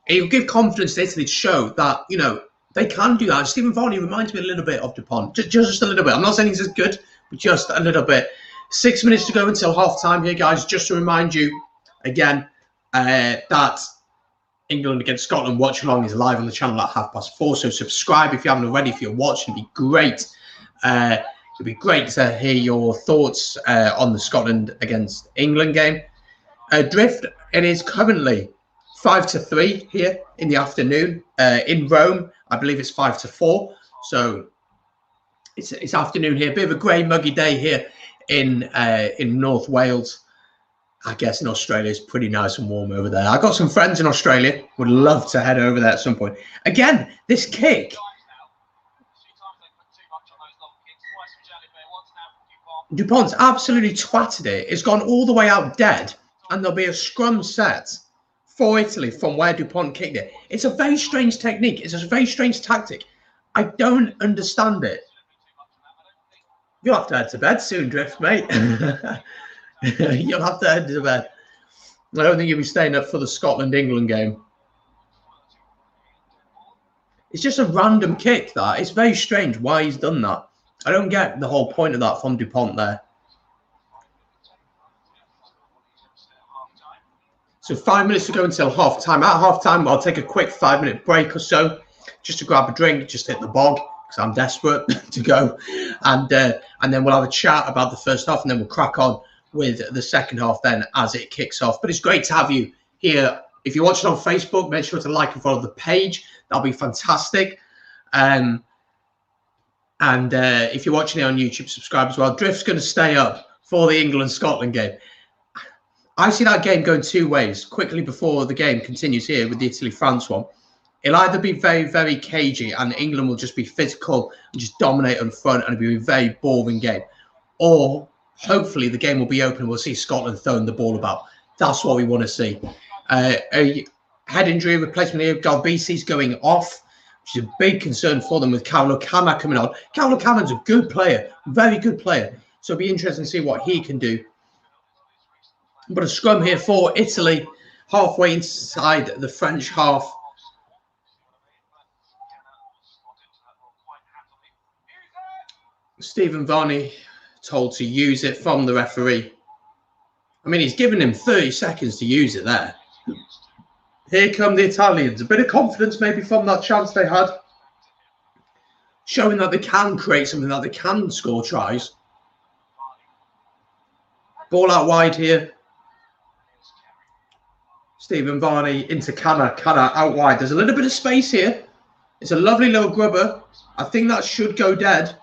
it will give confidence to Italy to show that, you know, they can do that. Stephen Varney reminds me a little bit of Dupont. Just a little bit. I'm not saying he's as good, but just a little bit. 6 minutes to go until half-time here, guys. Just to remind you, again, that England against Scotland watch-along is live on the channel at 4:30. So subscribe if you haven't already. If you're watching, it'd be great. It'd be great to hear your thoughts on the Scotland against England game. Drift, it is currently 5-3 here in the afternoon. In Rome, I believe it's 5-4. So it's afternoon here. Bit of a grey, muggy day here in North Wales. I guess in Australia it's pretty nice and warm over there. I've got some friends in Australia. Would love to head over there at some point. Again, this kick. Dupont's absolutely twatted it. It's gone all the way out dead. And there'll be a scrum set for Italy from where Dupont kicked it. It's a very strange technique. It's a very strange tactic. I don't understand it. You'll have to head to bed soon, Drift, mate. You'll have to head to bed. I don't think you'll be staying up for the Scotland-England game. It's just a random kick, that. It's very strange why he's done that. I don't get the whole point of that from Dupont there. So 5 minutes to go until half-time. At half-time, I'll take a quick 5-minute break or so just to grab a drink, just hit the bog because I'm desperate to go. And then we'll have a chat about the first half and then we'll crack on with the second half then as it kicks off. But it's great to have you here. If you're watching on Facebook, make sure to like and follow the page. That'll be fantastic. And if you're watching it on YouTube, subscribe as well. Drift's going to stay up for the England-Scotland game. I see that game going two ways. Quickly before the game continues here with the Italy-France one, it'll either be very, very cagey and England will just be physical and just dominate on front and it'll be a very boring game. Or hopefully the game will be open and we'll see Scotland throwing the ball about. That's what we want to see. A head injury replacement here. Galbisi's going off, which is a big concern for them with Kaolo Kama coming on. Kaolo Kama's a good player, very good player. So it'll be interesting to see what he can do. But a scrum here for Italy, halfway inside the French half. Stephen Varney told to use it from the referee. I mean, he's given him 30 seconds to use it there. Here come the Italians. A bit of confidence maybe from that chance they had. Showing that they can create something, that they can score tries. Ball out wide here. Stephen Varney into Kana. Kana out wide. There's a little bit of space here. It's a lovely little grubber. I think that should go dead.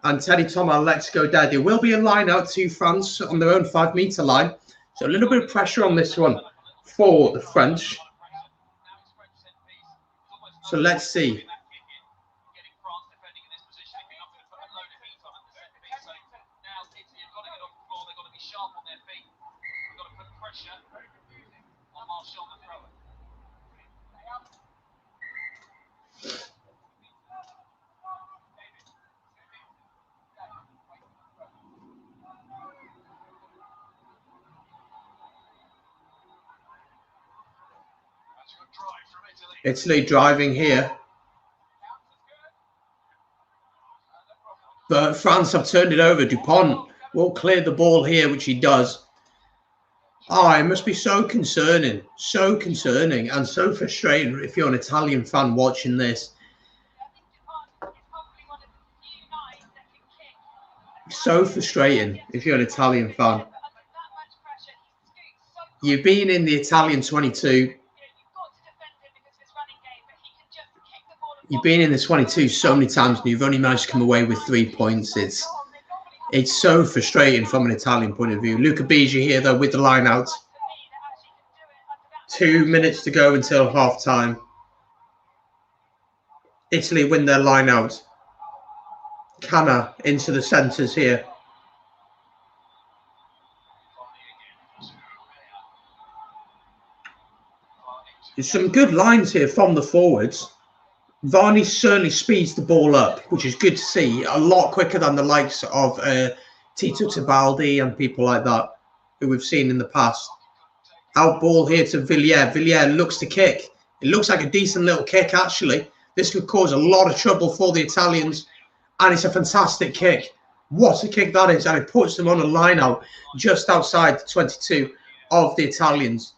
And Teddy Thomas lets go dead. There will be a line out to France on their own 5-metre line. So a little bit of pressure on this one for the French. So let's see. Italy driving here. But France have turned it over. Dupont will clear the ball here, which he does. Oh, it must be so concerning and so frustrating if you're an Italian fan watching this. So frustrating if you're an Italian fan. You've been in the Italian 22. You've been in the 22 so many times and you've only managed to come away with 3 points. It's so frustrating from an Italian point of view. Luca Bigi here, though, with the line out. 2 minutes to go until half time. Italy win their line out. Canna into the centres here. There's some good lines here from the forwards. Varney certainly speeds the ball up, which is good to see. A lot quicker than the likes of Tito Tibaldi and people like that who we've seen in the past. Out ball here to Villiers. Villiers looks to kick. It looks like a decent little kick, actually. This could cause a lot of trouble for the Italians. And it's a fantastic kick. What a kick that is. And it puts them on a line out just outside the 22 of the Italians.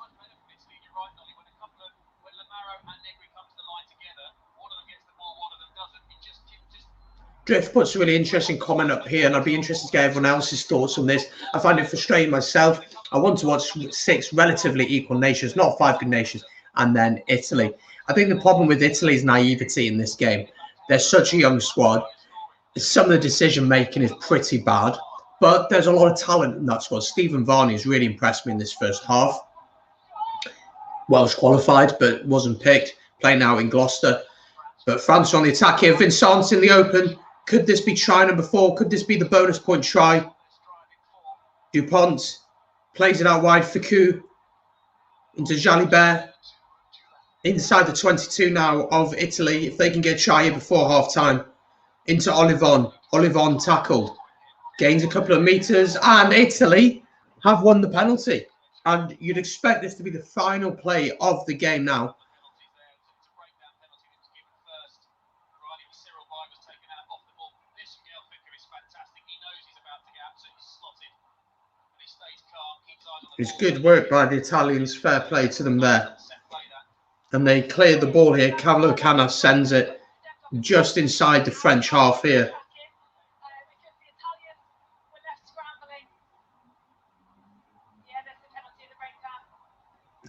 Drift puts a really interesting comment up here, and I'd be interested to get everyone else's thoughts on this. I find it frustrating myself. I want to watch 6 relatively equal nations, not 5 good nations, and then Italy. I think the problem with Italy's naivety in this game. They're such a young squad. Some of the decision-making is pretty bad, but there's a lot of talent in that squad. Stephen Varney has really impressed me in this first half. Welsh qualified, but wasn't picked, playing now in Gloucester. But France on the attack here. Vincent in the open. Could this be try number 4? Could this be the bonus point try? Dupont plays it out wide. Ficou into Jalibert. Inside the 22 now of Italy. If they can get a try here before half-time. Into Olivon. Olivon tackled. Gains a couple of meters. And Italy have won the penalty. And you'd expect this to be the final play of the game now. It's good work by the Italians. Fair play to them there. And they cleared the ball here. Cavolo Canna sends it just inside the French half here.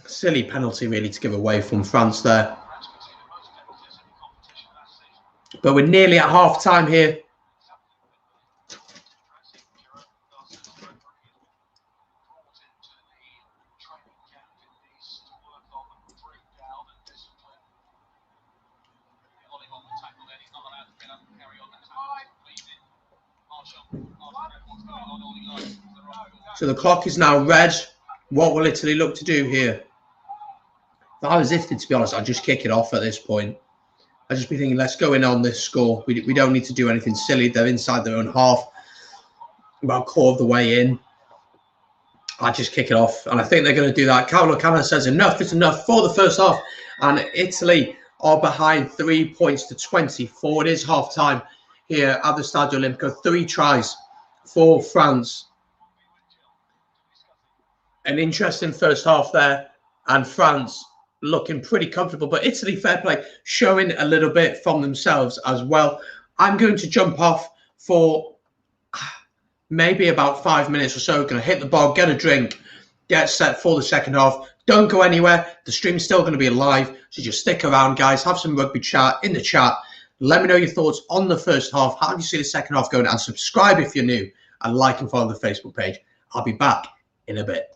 Silly penalty really to give away from France there. But we're nearly at half time here. So the clock is now red. What will Italy look to do here? If I was Italy, to be honest, I'd just kick it off at this point. I'd just be thinking, let's go in on this score. We don't need to do anything silly. They're inside their own half, about a quarter of the way in. I'd just kick it off. And I think they're going to do that. Cavolo Canna says enough is enough for the first half. And Italy are behind 3 points to 24. It is half time here at the Stadio Olimpico. 3 tries for France. An interesting first half there, and France looking pretty comfortable. But Italy, fair play, showing a little bit from themselves as well. I'm going to jump off for maybe about 5 minutes or so. Going to hit the bar, get a drink, get set for the second half. Don't go anywhere. The stream's still going to be live, so just stick around, guys. Have some rugby chat in the chat. Let me know your thoughts on the first half. How do you see the second half going? And subscribe if you're new, and like and follow the Facebook page. I'll be back in a bit.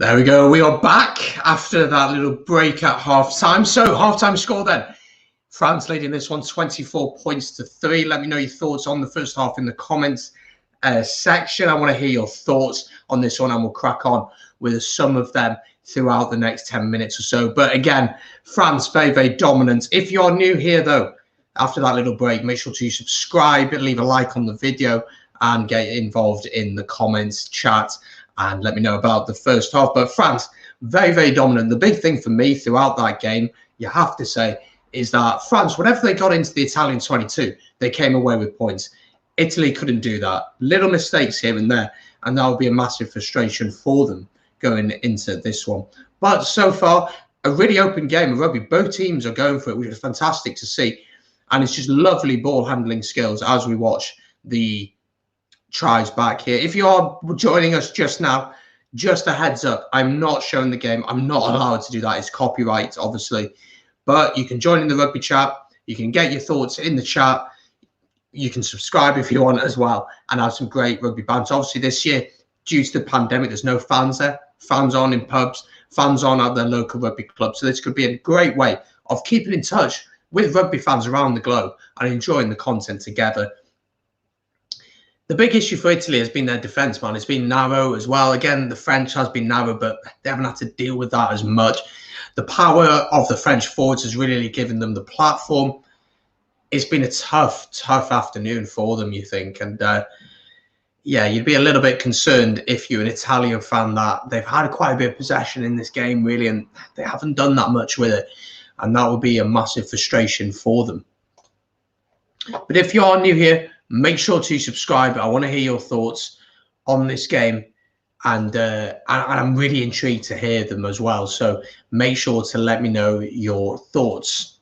There we go. We are back after that little break at half-time. So half-time score then. France leading this one 24 points to 3. Let me know your thoughts on the first half in the comments section. I want to hear your thoughts on this one, and we'll crack on with some of them throughout the next 10 minutes or so. But again, France very, very dominant. If you're new here, though, after that little break, make sure to subscribe, leave a like on the video, and get involved in the comments chat and let me know about the first half. But France, very, very dominant. The big thing for me throughout that game, you have to say, is that France, whenever they got into the Italian 22, they came away with points. Italy couldn't do that. Little mistakes here and there, and that would be a massive frustration for them going into this one. But so far, a really open game of rugby. Both teams are going for it, which is fantastic to see. And it's just lovely ball handling skills as we watch the tries back here. If you are joining us just now, just a heads up, I'm not showing the game. I'm not allowed to do that. It's copyright, obviously. But you can join in the rugby chat. You can get your thoughts in the chat. You can subscribe if you want as well and have some great rugby bands. Obviously, this year, due to the pandemic, there's no fans there. Fans on in pubs, fans on at their local rugby club. So this could be a great way of keeping in touch with rugby fans around the globe and enjoying the content together. The big issue for Italy has been their defence, man. It's been narrow as well. Again, the French has been narrow, but they haven't had to deal with that as much. The power of the French forwards has really given them the platform. It's been a tough afternoon for them, you think. And yeah, you'd be a little bit concerned if you're an Italian fan that they've had quite a bit of possession in this game, really, and they haven't done that much with it. And that would be a massive frustration for them. But if you are new here, make sure to subscribe. I want to hear your thoughts on this game. And I'm really intrigued to hear them as well. So make sure to let me know your thoughts.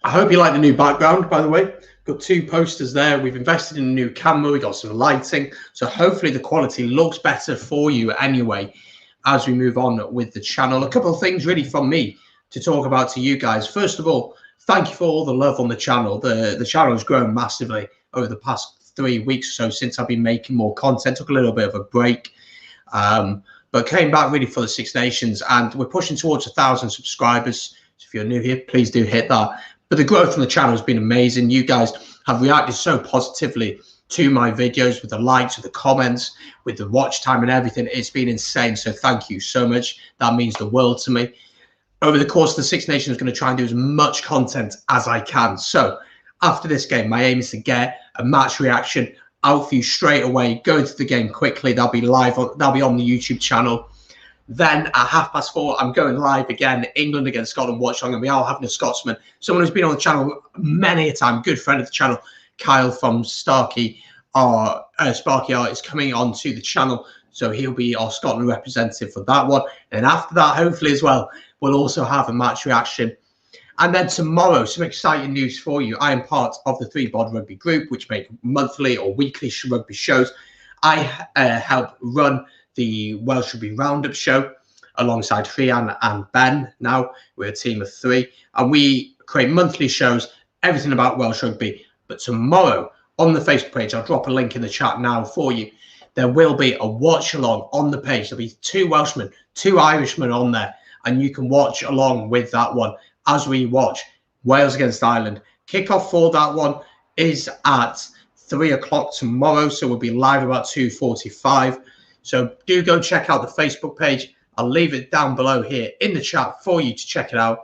I hope you like the new background, by the way. Got 2 posters there. We've invested in a new camera. We got some lighting. So hopefully the quality looks better for you anyway as we move on with the channel. A couple of things really from me to talk about to you guys. First of all, thank you for all the love on the channel. The channel has grown massively over the past 3 weeks or so since I've been making more content. Took a little bit of a break, but came back really for the Six Nations, and we're pushing towards 1,000 subscribers. So if you're new here, please do hit that. But the growth on the channel has been amazing. You guys have reacted so positively to my videos with the likes, with the comments, with the watch time and everything. It's been insane. So thank you so much. That means the world to me. Over the course of the Six Nations, I'm going to try and do as much content as I can. So after this game, my aim is to get a match reaction out for you straight away. Go into the game quickly. That'll be live. That'll be on the YouTube channel. Then at 4:30, I'm going live again. England against Scotland watch along, and we are having a Scotsman, someone who's been on the channel many a time, good friend of the channel, Kyle from Sparky Art is coming onto the channel. So he'll be our Scotland representative for that one. And after that, hopefully as well, we'll also have a match reaction. And then tomorrow, some exciting news for you. I am part of the 3BOD Rugby group, which make monthly or weekly rugby shows. I help run the Welsh Rugby Roundup show alongside Rhian and Ben. Now we're a team of 3, and we create monthly shows, everything about Welsh Rugby. But tomorrow on the Facebook page, I'll drop a link in the chat now for you. There will be a watch along on the page. There'll be 2 Welshmen, 2 Irishmen on there, and you can watch along with that one as we watch Wales against Ireland. Kickoff for that one is at 3 o'clock tomorrow, so we'll be live about 2:45. So do go check out the Facebook page. I'll leave it down below here in the chat for you to check it out.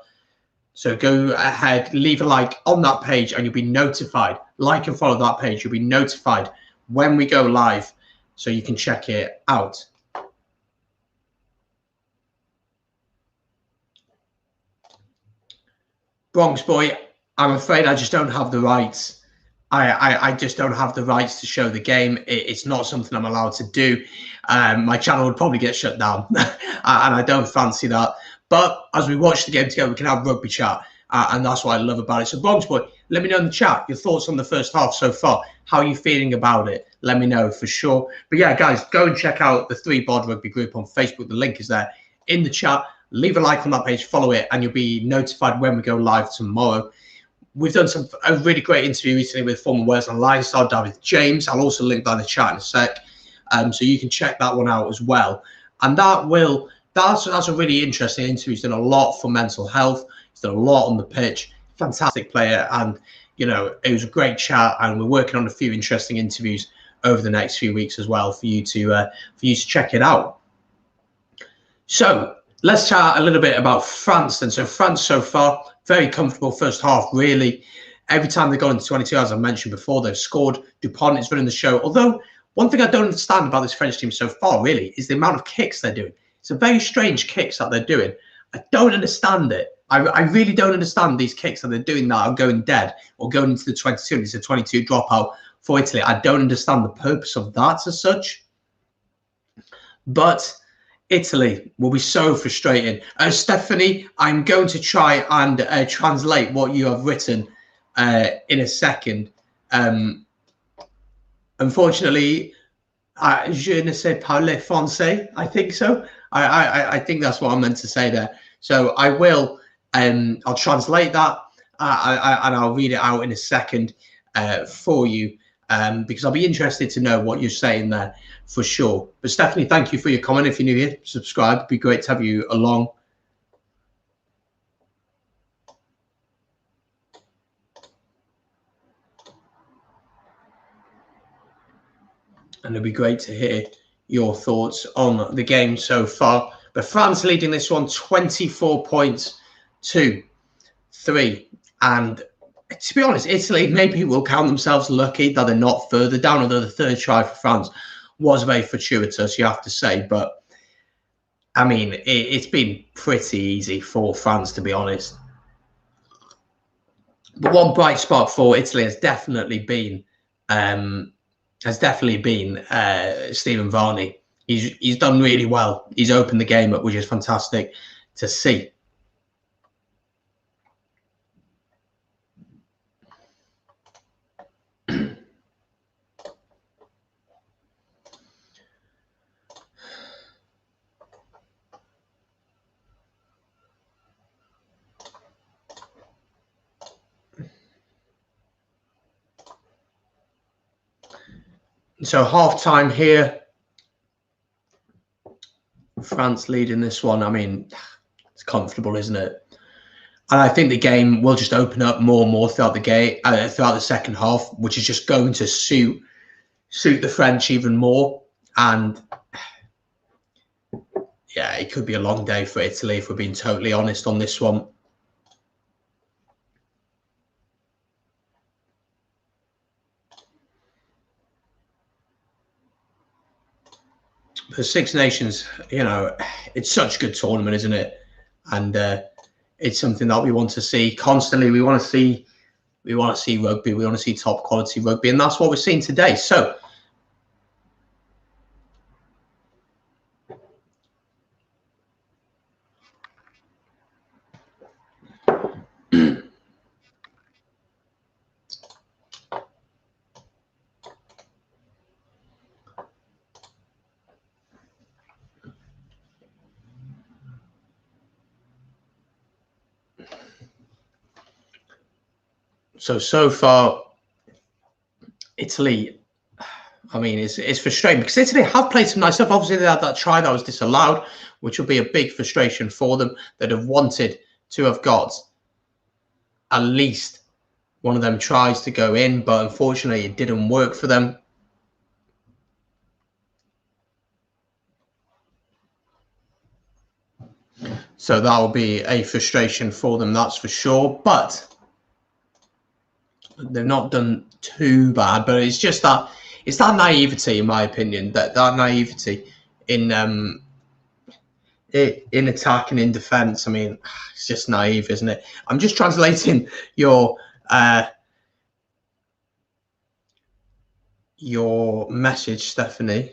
So go ahead, leave a like on that page, and you'll be notified. Like and follow that page. You'll be notified when we go live, so you can check it out. Bronx boy, I'm afraid I just don't have the rights. I just don't have the rights to show the game. It's not something I'm allowed to do. My channel would probably get shut down, and I don't fancy that. But as we watch the game together, we can have rugby chat, and that's what I love about it. So, Bronx boy, let me know in the chat your thoughts on the first half so far. How are you feeling about it? Let me know for sure. But yeah, guys, go and check out the 3BOD Rugby group on Facebook. The link is there in the chat. Leave a like on that page, follow it, and you'll be notified when we go live tomorrow. we've done a really great interview recently with former Wales and Lions star David James. I'll also link that in the chat in a sec, so you can check that one out as well. And that's a really interesting interview. He's done a lot for mental health. He's done a lot on the pitch. Fantastic player, and you know, it was a great chat. And we're working on a few interesting interviews over the next few weeks as well for you to check it out. So let's chat a little bit about France then. So France so far, very comfortable first half, really. Every time they got into 22, as I mentioned before, they've scored. Dupont is running the show. Although, one thing I don't understand about this French team so far, really, is the amount of kicks they're doing. It's a very strange kicks that they're doing. I don't understand it. I really don't understand these kicks that they're doing that are going dead or going into the 22. It's a 22 dropout for Italy. I don't understand the purpose of that as such. But Italy will be so frustrating. Stephanie, I'm going to try and translate what you have written in a second. Unfortunately, je ne sais parler français. I think so. I think that's what I meant to say there. So I will. I'll translate that and I'll read it out in a second for you because I'll be interested to know what you're saying there for sure. But Stephanie, thank you for your comment. If you're new here, subscribe. It'd be great to have you along. And it'd be great to hear your thoughts on the game so far. But France leading this one 24 points to 3. And to be honest, Italy maybe will count themselves lucky that they're not further down, although the third try for France was very fortuitous, you have to say. But, I mean, it's been pretty easy for France, to be honest. But one bright spot for Italy has definitely been Stephen Varney. He's done really well. He's opened the game up, which is fantastic to see. So half time here. France leading this one. I mean, it's comfortable, isn't it? And I think the game will just open up more and more throughout the game, throughout the second half, which is just going to suit the French even more. And yeah, it could be a long day for Italy if we're being totally honest on this one. The Six Nations, you know, it's such a good tournament, isn't it? And it's something that we want to see constantly. We want to see rugby. We want to see top quality rugby, and that's what we're seeing today. So so far, Italy, I mean, it's frustrating because Italy have played some nice stuff. Obviously, they had that try that was disallowed, which will be a big frustration for them. That have wanted to have got at least one of them tries to go in, but unfortunately, it didn't work for them. So that will be a frustration for them, that's for sure. But they've not done too bad. But it's just that naivety, in my opinion, that naivety in attack and in defense. I mean, it's just naive, isn't it? I'm just translating your message, Stephanie.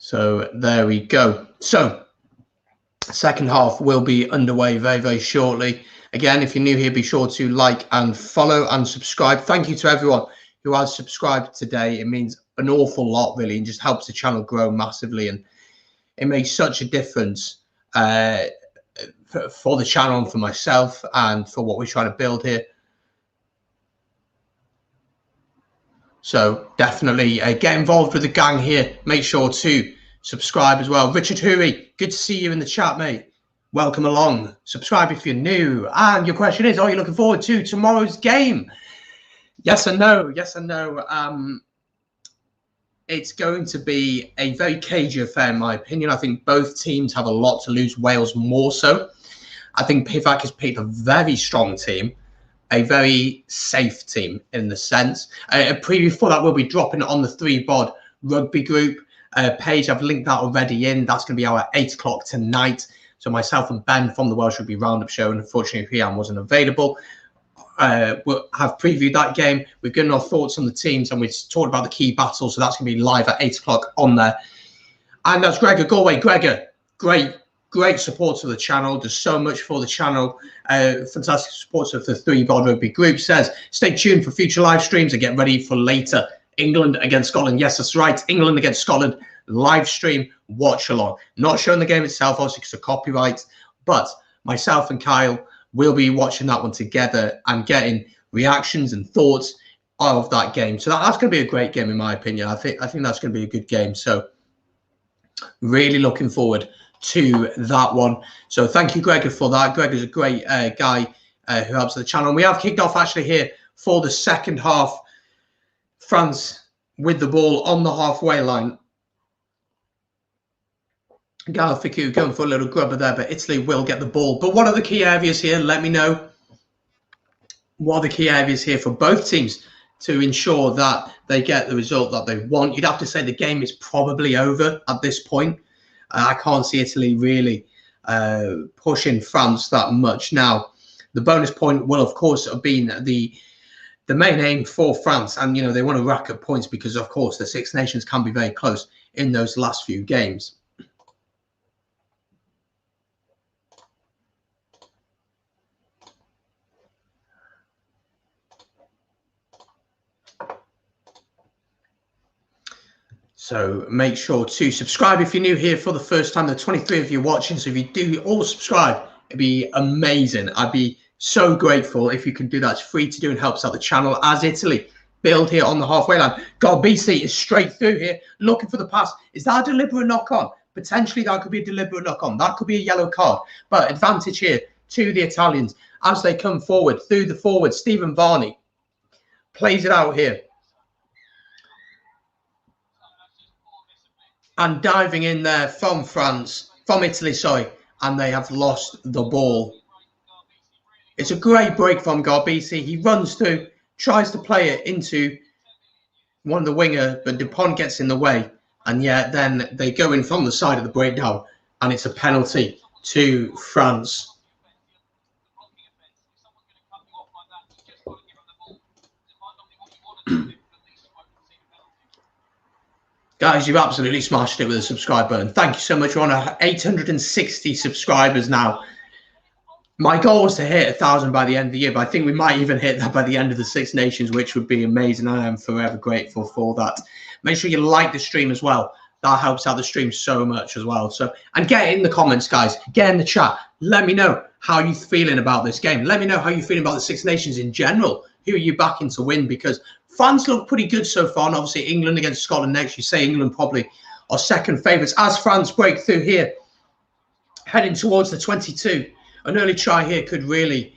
So there we go. So second half will be underway very, very shortly. Again, if you're new here, be sure to like and follow and subscribe. Thank you to everyone who has subscribed today. It means an awful lot, really, and just helps the channel grow massively. And it makes such a difference for the channel and for myself and for what we're trying to build here. So definitely get involved with the gang here. Make sure to subscribe as well. Richard Hooey, good to see you in the chat, mate. Welcome along. Subscribe if you're new. And your question is, are you looking forward to tomorrow's game? Yes and no. Yes and no. It's going to be a very cagey affair, in my opinion. I think both teams have a lot to lose, Wales more so. I think Pivac has picked a very strong team, a very safe team in the sense. A preview for that will be dropping on the 3bod rugby group page. I've linked that already in. That's going to be our 8 o'clock tonight. So myself and Ben from the Welsh Rugby Roundup show, and unfortunately Rian wasn't available, we'll have previewed that game. We've given our thoughts on the teams and we've talked about the key battles. So that's going to be live at 8 o'clock on there. And that's Gregor Galway. Gregor, great support of the channel. Does so much for the channel. Fantastic support of the 3bod rugby group. Says, stay tuned for future live streams and get ready for later. England against Scotland. Yes, that's right. England against Scotland. Live stream, watch along. Not showing the game itself, obviously, because of copyright. But myself and Kyle will be watching that one together and getting reactions and thoughts of that game. So that's going to be a great game, in my opinion. I think that's going to be a good game. So really looking forward to that one. So thank you, Gregor, for that. Gregor's a great guy who helps the channel. And we have kicked off actually here for the second half. France with the ball on the halfway line. Galafiku going for a little grubber there, but Italy will get the ball. But what are the key areas here? Let me know. What are the key areas here for both teams to ensure that they get the result that they want? You'd have to say the game is probably over at this point. I can't see Italy really pushing France that much. Now, the bonus point will, of course, have been the main aim for France. And, you know, they want to rack up points because, of course, the Six Nations can be very close in those last few games. So make sure to subscribe if you're new here for the first time. There are 23 of you watching. So if you do all subscribe, it'd be amazing. I'd be so grateful if you can do that. It's free to do and helps out the channel as Italy build here on the halfway line. Garbisi is straight through here, looking for the pass. Is that a deliberate knock-on? Potentially that could be a deliberate knock-on. That could be a yellow card. But advantage here to the Italians as they come forward through the forward. Stephen Varney plays it out here. And diving in there from Italy, sorry, and they have lost the ball. It's a great break from Garbisi. He runs through, tries to play it into one of the winger, but Dupont gets in the way. And yet then they go in from the side of the breakdown, and it's a penalty to France. Guys, you've absolutely smashed it with a subscribe button. Thank you so much. We're on 860 subscribers now. My goal was to hit 1,000 by the end of the year, but I think we might even hit that by the end of the Six Nations, which would be amazing. I am forever grateful for that. Make sure you like the stream as well. That helps out the stream so much as well. So, and get in the comments, guys. Get in the chat. Let me know how you're feeling about this game. Let me know how you're feeling about the Six Nations in general. Who are you backing to win? Because France look pretty good so far. And obviously, England against Scotland next. You say England probably are second favourites as France break through here, heading towards the 22. An early try here could really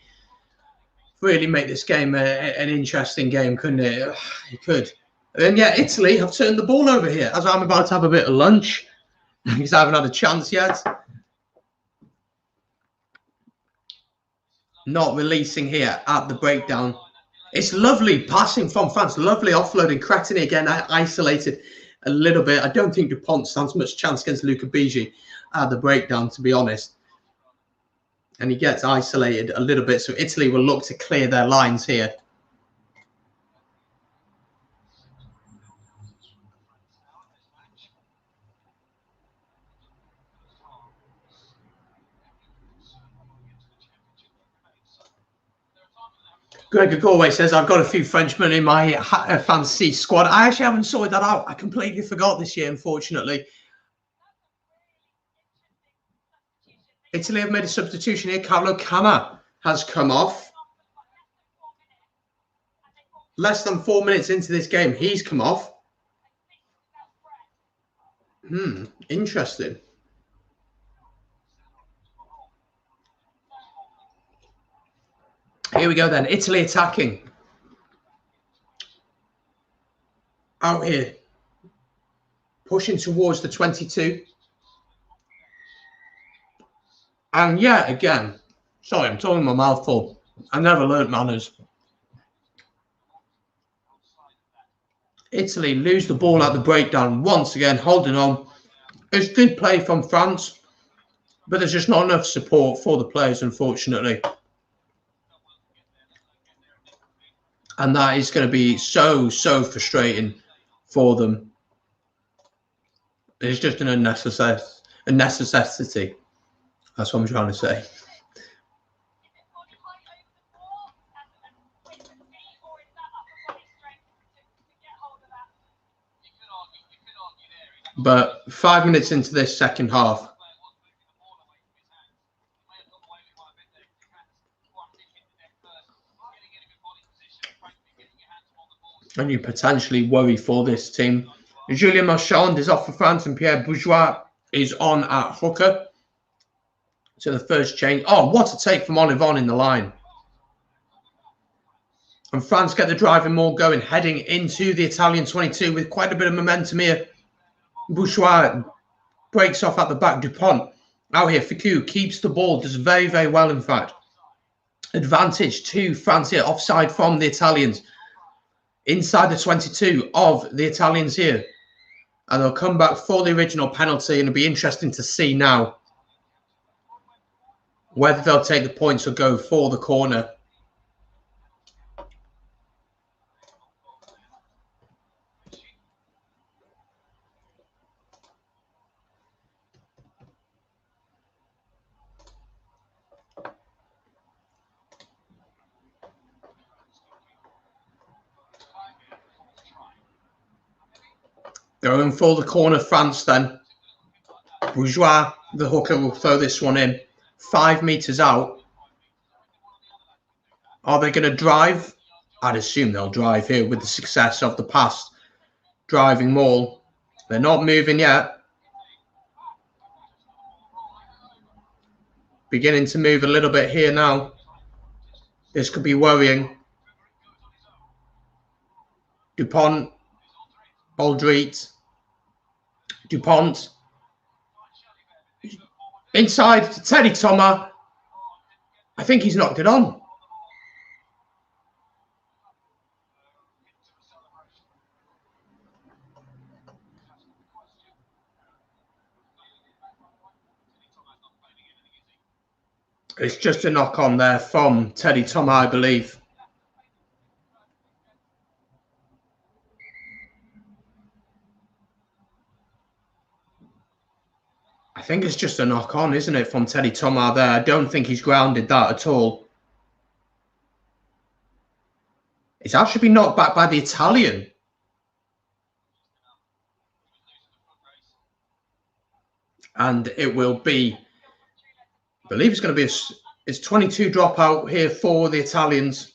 make this game an interesting game, couldn't it? It could. And yeah, Italy have turned the ball over here as I'm about to have a bit of lunch because I haven't had a chance yet. Not releasing here at the breakdown. It's lovely passing from France. Lovely offloading. Cretini again isolated a little bit. I don't think Dupont stands much chance against Luca Bigi at the breakdown, to be honest. And he gets isolated a little bit. So Italy will look to clear their lines here. Gregor Galway says, I've got a few Frenchmen in my fantasy squad. I actually haven't sorted that out. I completely forgot this year, unfortunately. Italy have made a substitution here. Carlo Canna has come off. Less than 4 minutes into this game, he's come off. Interesting. Here we go then. Italy attacking. Out here. Pushing towards the 22. And yeah, again, sorry, I'm talking my mouth full. I never learnt manners. Italy lose the ball at the breakdown once again, holding on. It's good play from France, but there's just not enough support for the players, unfortunately. And that is going to be so frustrating for them. It's just a necessity. That's what I'm trying to say. But 5 minutes into this second half, and you potentially worry for this team. Julien Marchand is off for France and Pierre Bourgeois is on at hooker. So the first change. Oh, what a take from Olivon in the line. And France get the driving more going, heading into the Italian 22 with quite a bit of momentum here. Bourgeois breaks off at the back. Dupont out here. Ficou keeps the ball, does very well, in fact. Advantage to France here, offside from the Italians. Inside the 22 of the Italians here. And they'll come back for the original penalty, and it'll be interesting to see now whether they'll take the points or go for the corner. Going for the corner, France then. Bourgeois, the hooker, will throw this one in. 5 meters out. Are they going to drive? I'd assume they'll drive here with the success of the past driving maul. They're not moving yet. Beginning to move a little bit here now. This could be worrying. Dupont. Aldrit. Dupont. Inside to Teddy Thomas. I think he's knocked it on. It's just a knock on there from Teddy Thomas, I believe. I think it's just a knock on, isn't it, from Teddy Thomas there? I don't think he's grounded that at all. It's actually been knocked back by the Italian. And it will be, I believe it's going to be it's 22 dropout here for the Italians.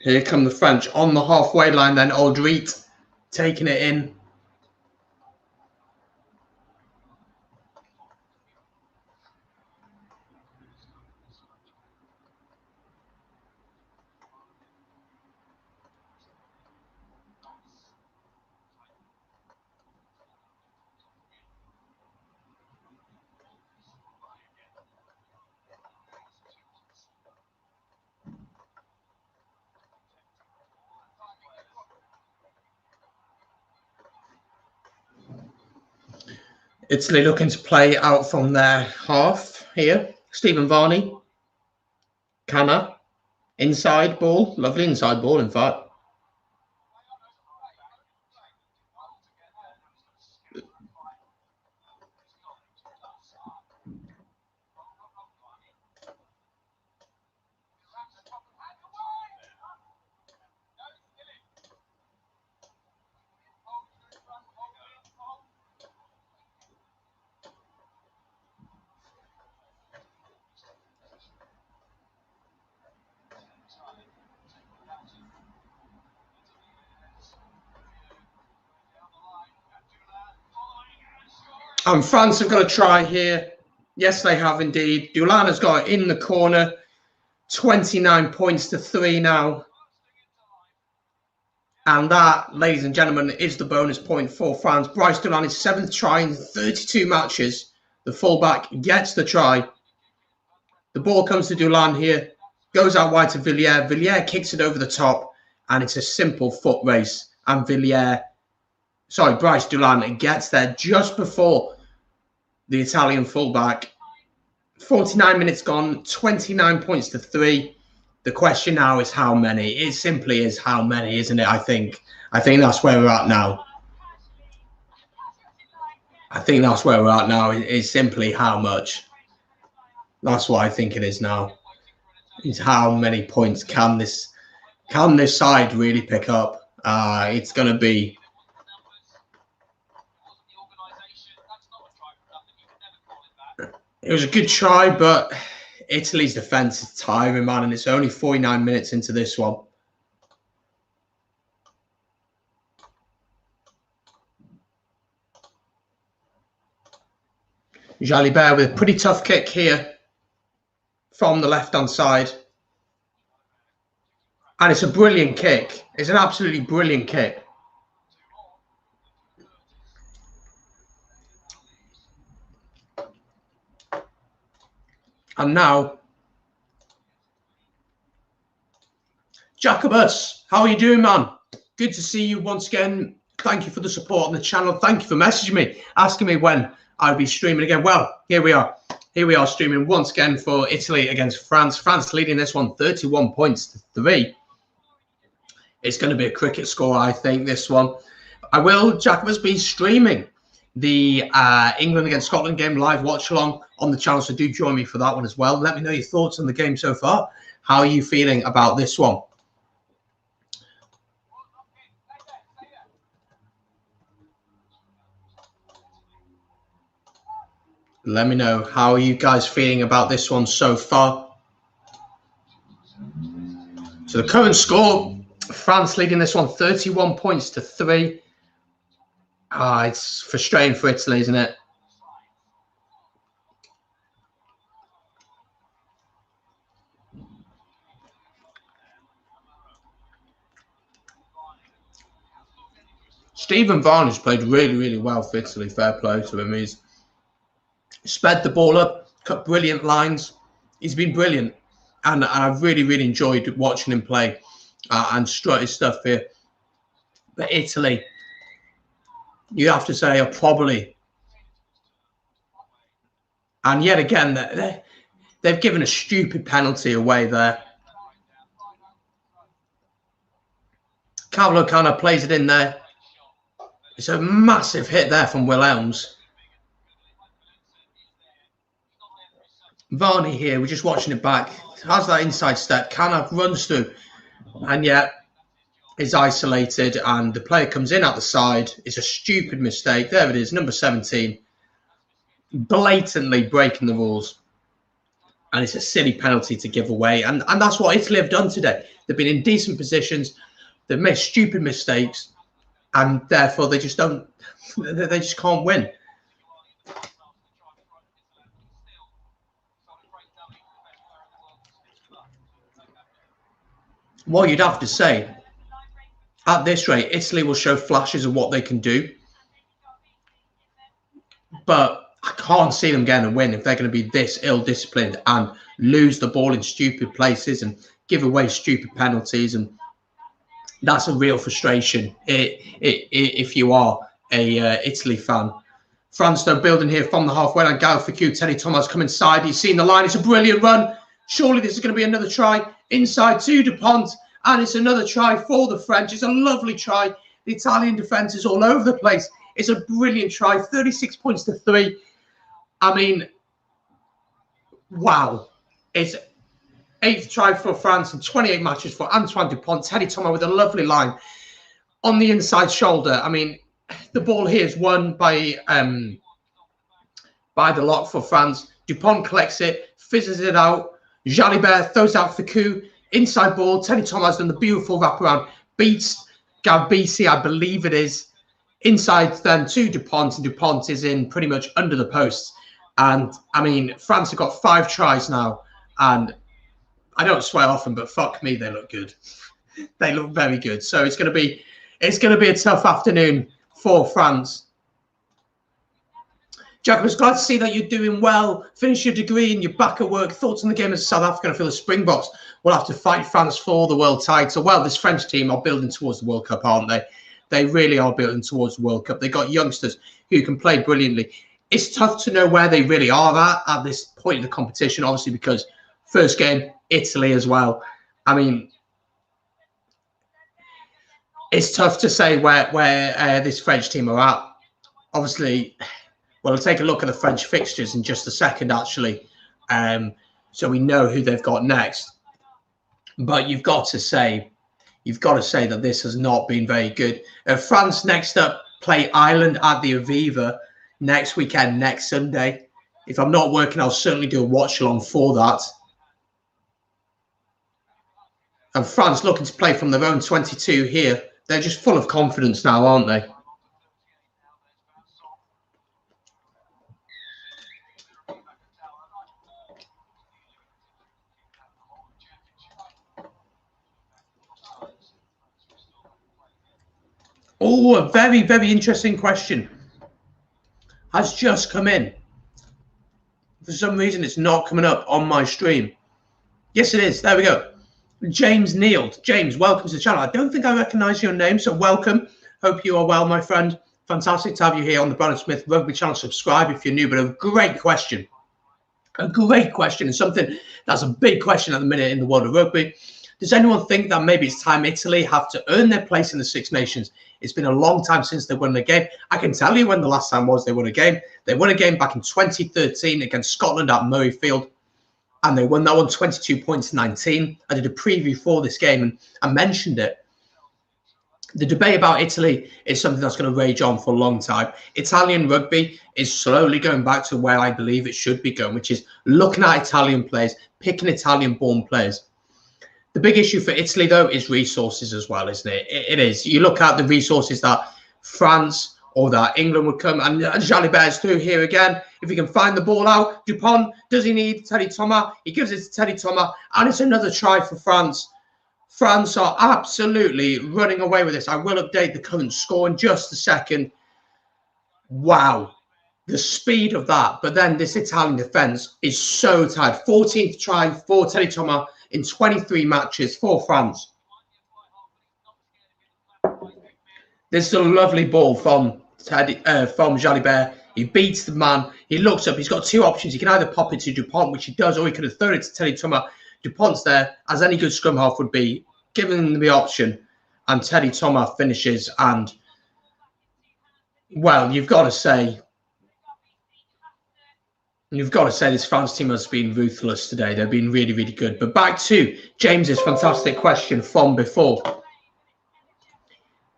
Here come the French on the halfway line then. Aldrit taking it in. Italy looking to play out from their half here. Stephen Varney. Canna. Inside ball. Lovely inside ball, in fact. And France have got a try here. Yes, they have indeed. Dulin has got it in the corner. 29 points to 3 now. And that, ladies and gentlemen, is the bonus point for France. Bryce Dulin is 7th try in 32 matches. The fullback gets the try. The ball comes to Dulin here. Goes out wide to Villiers. Villiers kicks it over the top. And it's a simple foot race. And Bryce Dulin gets there just before the Italian fullback. 49 minutes gone, 29 points to 3. The question now is how many. It simply is how many, isn't it? I think that's where we're at now. It's simply how much. That's what I think it is now. Is how many points can this side really pick up? It's going to be. It was a good try, but Italy's defence is tiring, man, and it's only 49 minutes into this one. Jalibert with a pretty tough kick here from the left-hand side. And it's a brilliant kick. It's an absolutely brilliant kick. And now, Jacobus, how are you doing, man? Good to see you once again. Thank you for the support on the channel. Thank you for messaging me, asking me when I'll be streaming again. Well, here we are. Here we are streaming once again for Italy against France. France leading this one 31 points to 3. It's going to be a cricket score, I think, this one. I will, Jacobus, be streaming the England against Scotland game live watch along on the channel, so do join me for that one as well. Let me know your thoughts on the game so far. How are you feeling about this one? Let me know, how are you guys feeling about this one so far? So the current score, France leading this one 31 points to 3. It's frustrating for Italy, isn't it? Stephen Varney's played really, really well for Italy. Fair play to him. He's sped the ball up, cut brilliant lines. He's been brilliant. And I've really, really enjoyed watching him play and strut his stuff here. But Italy, you have to say, are probably, and yet again, they've given a stupid penalty away there. Carlo kind of plays it in there. It's a massive hit there from Will Elms. Varney here, we're just watching it back. Has that inside step, kind of runs through, and yet is isolated, and the player comes in at the side. It's a stupid mistake. There it is, number 17, blatantly breaking the rules, and it's a silly penalty to give away. And that's what Italy have done today. They've been in decent positions, they've made stupid mistakes, and therefore they just don't. They just can't win. Well, you'd have to say, at this rate, Italy will show flashes of what they can do. But I can't see them getting a win if they're going to be this ill-disciplined and lose the ball in stupid places and give away stupid penalties. And that's a real frustration if you are a Italy fan. France, though, building here from the halfway line. Galficu, Teddy Thomas come inside. He's seen the line. It's a brilliant run. Surely this is going to be another try. Inside to Dupont. And it's another try for the French. It's a lovely try. The Italian defence is all over the place. It's a brilliant try. 36 points to 3. I mean, wow. It's 8th try for France and 28 matches for Antoine Dupont. Teddy Thomas with a lovely line on the inside shoulder. I mean, the ball here is won by the lock for France. Dupont collects it, fizzes it out. Jalibert throws out Ficou. Inside ball. Teddy Thomas done the beautiful wraparound. Beats Galbisi, I believe it is. Inside then to Dupont, and Dupont is in pretty much under the posts. And I mean, France have got 5 tries now, and I don't swear often, but fuck me, they look good. They look very good. So it's going to be a tough afternoon for France. Jack, I was glad to see that you're doing well. Finish your degree and you're back at work. Thoughts on the game as South Africa? I feel the Springboks will have to fight France for the world title. Well, this French team are building towards the World Cup, aren't they? They really are building towards the World Cup. They've got youngsters who can play brilliantly. It's tough to know where they really are at this point in the competition, obviously, because first game, Italy as well. I mean, it's tough to say where this French team are at. Obviously, well, I'll take a look at the French fixtures in just a second, actually, so we know who they've got next. But you've got to say that this has not been very good. France next up play Ireland at the Aviva next weekend, next Sunday. If I'm not working, I'll certainly do a watch along for that. And France looking to play from their own 22 here. They're just full of confidence now, aren't they? Oh, a very, very interesting question has just come in. For some reason, it's not coming up on my stream. Yes, it is. There we go. James Neal. James, welcome to the channel. I don't think I recognise your name, so welcome. Hope you are well, my friend. Fantastic to have you here on the Brandon Smith Rugby channel. Subscribe if you're new, but a great question. A great question, and something that's a big question at the minute in the world of rugby. Does anyone think that maybe it's time Italy have to earn their place in the Six Nations? It's been a long time since they won a game. I can tell you when the last time was they won a game. They won a game back in 2013 against Scotland at Murrayfield, and they won that one 22 points to 19. I did a preview for this game, and I mentioned it. The debate about Italy is something that's going to rage on for a long time. Italian rugby is slowly going back to where I believe it should be going, which is looking at Italian players, picking Italian-born players. The big issue for Italy, though, is resources as well, isn't it? It is. You look at the resources that France or that England would come, and Jalibert's through here again. If he can find the ball out, Dupont, does he need Teddy Thomas? He gives it to Teddy Thomas, and it's another try for France. France are absolutely running away with this. I will update the current score in just a second. Wow. The speed of that. But then this Italian defence is so tired. 14th try for Teddy Thomas in 23 matches for France. This is a lovely ball from Jalibert. He beats the man. He looks up. He's got 2 options. He can either pop it to Dupont, which he does, or he could have thrown it to Teddy Thomas. Dupont's there, as any good scrum half would be, giving him the option. And Teddy Thomas finishes. And, well, you've got to say this France team has been ruthless today. They've been really, really good. But back to James's fantastic question from before.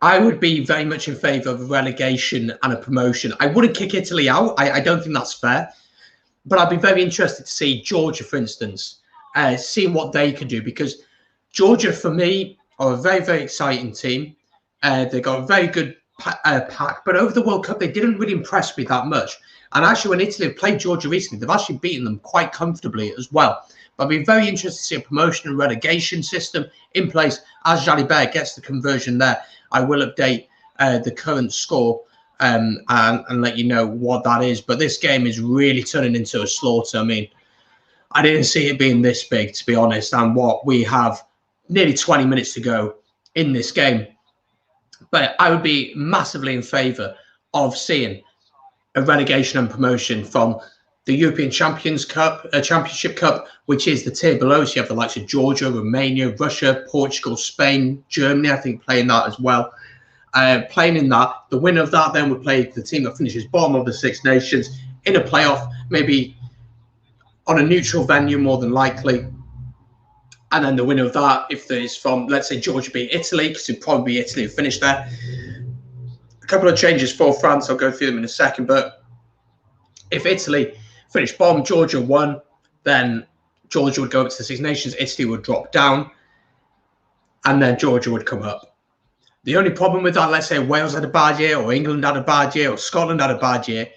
I would be very much in favour of a relegation and a promotion. I wouldn't kick Italy out. I don't think that's fair. But I'd be very interested to see Georgia, for instance, seeing what they can do. Because Georgia, for me, are a very, very exciting team. They've got a very good pack. But over the World Cup, they didn't really impress me that much. And actually, when Italy have played Georgia recently, they've actually beaten them quite comfortably as well. But I'd be very interested to see a promotion and relegation system in place as Jalibert gets the conversion there. I will update the current score and let you know what that is. But this game is really turning into a slaughter. I mean, I didn't see it being this big, to be honest. And what we have nearly 20 minutes to go in this game. But I would be massively in favour of seeing a relegation and promotion from the European Championship Cup, which is the tier below. So you have the likes of Georgia, Romania, Russia, Portugal, Spain, Germany, I think, playing that as well. Playing in that, the winner of that then would play the team that finishes bottom of the Six Nations in a playoff, maybe on a neutral venue more than likely. And then the winner of that, if there's from, let's say, Georgia beat Italy, because it'd probably be Italy who finished there. A couple of changes for France. I'll go through them in a second. But if Italy finished bottom, Georgia won, then Georgia would go up to the Six Nations. Italy would drop down. And then Georgia would come up. The only problem with that, let's say Wales had a bad year, or England had a bad year, or Scotland had a bad year,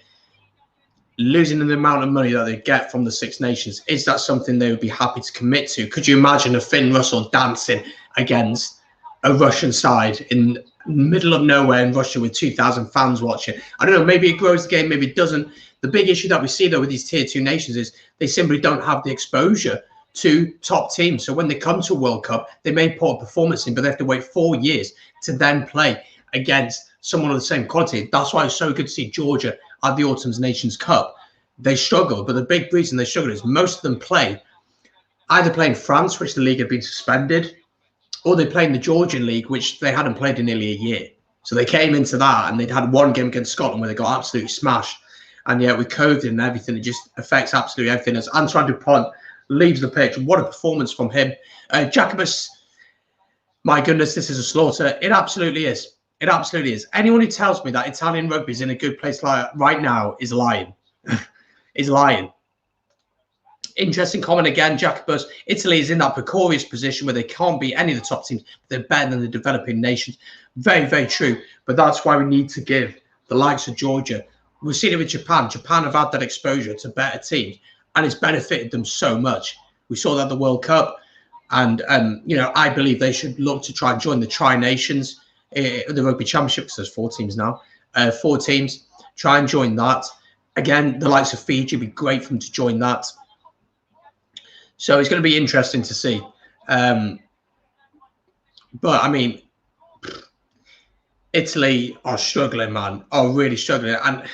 losing the amount of money that they get from the Six Nations, is that something they would be happy to commit to? Could you imagine a Finn Russell dancing against a Russian side in the middle of nowhere in Russia with 2,000 fans watching? I don't know, maybe it grows the game, maybe it doesn't. The big issue that we see, though, with these tier 2 nations is they simply don't have the exposure to top teams. So when they come to a World Cup, they may put a performance in, but they have to wait 4 years to then play against someone of the same quality. That's why it's so good to see Georgia at the Autumn's Nations Cup. They struggle, but the big reason they struggle is most of them play either play in France, which the league had been suspended, or they play in the Georgian league, which they hadn't played in nearly a year. So they came into that and they'd had one game against Scotland where they got absolutely smashed. And yet with COVID and everything, it just affects absolutely everything. As Antoine Dupont leaves the pitch, what a performance from him. Jacobus, my goodness, this is a slaughter. It absolutely is. It absolutely is. Anyone who tells me that Italian rugby is in a good place like right now is lying. Is lying. Interesting comment again, Jacobus. Italy is in that precarious position where they can't beat any of the top teams. They're better than the developing nations. Very, very true. But that's why we need to give the likes of Georgia. We've seen it with Japan. Japan have had that exposure to better teams, and it's benefited them so much. We saw that at the World Cup, and you know, I believe they should look to try and join the Tri-Nations, the Rugby Championship, because there's 4 teams now. 4 teams. Try and join that. Again, the likes of Fiji would be great for them to join that. So it's going to be interesting to see. But I mean, Italy are struggling, man. Are really struggling. And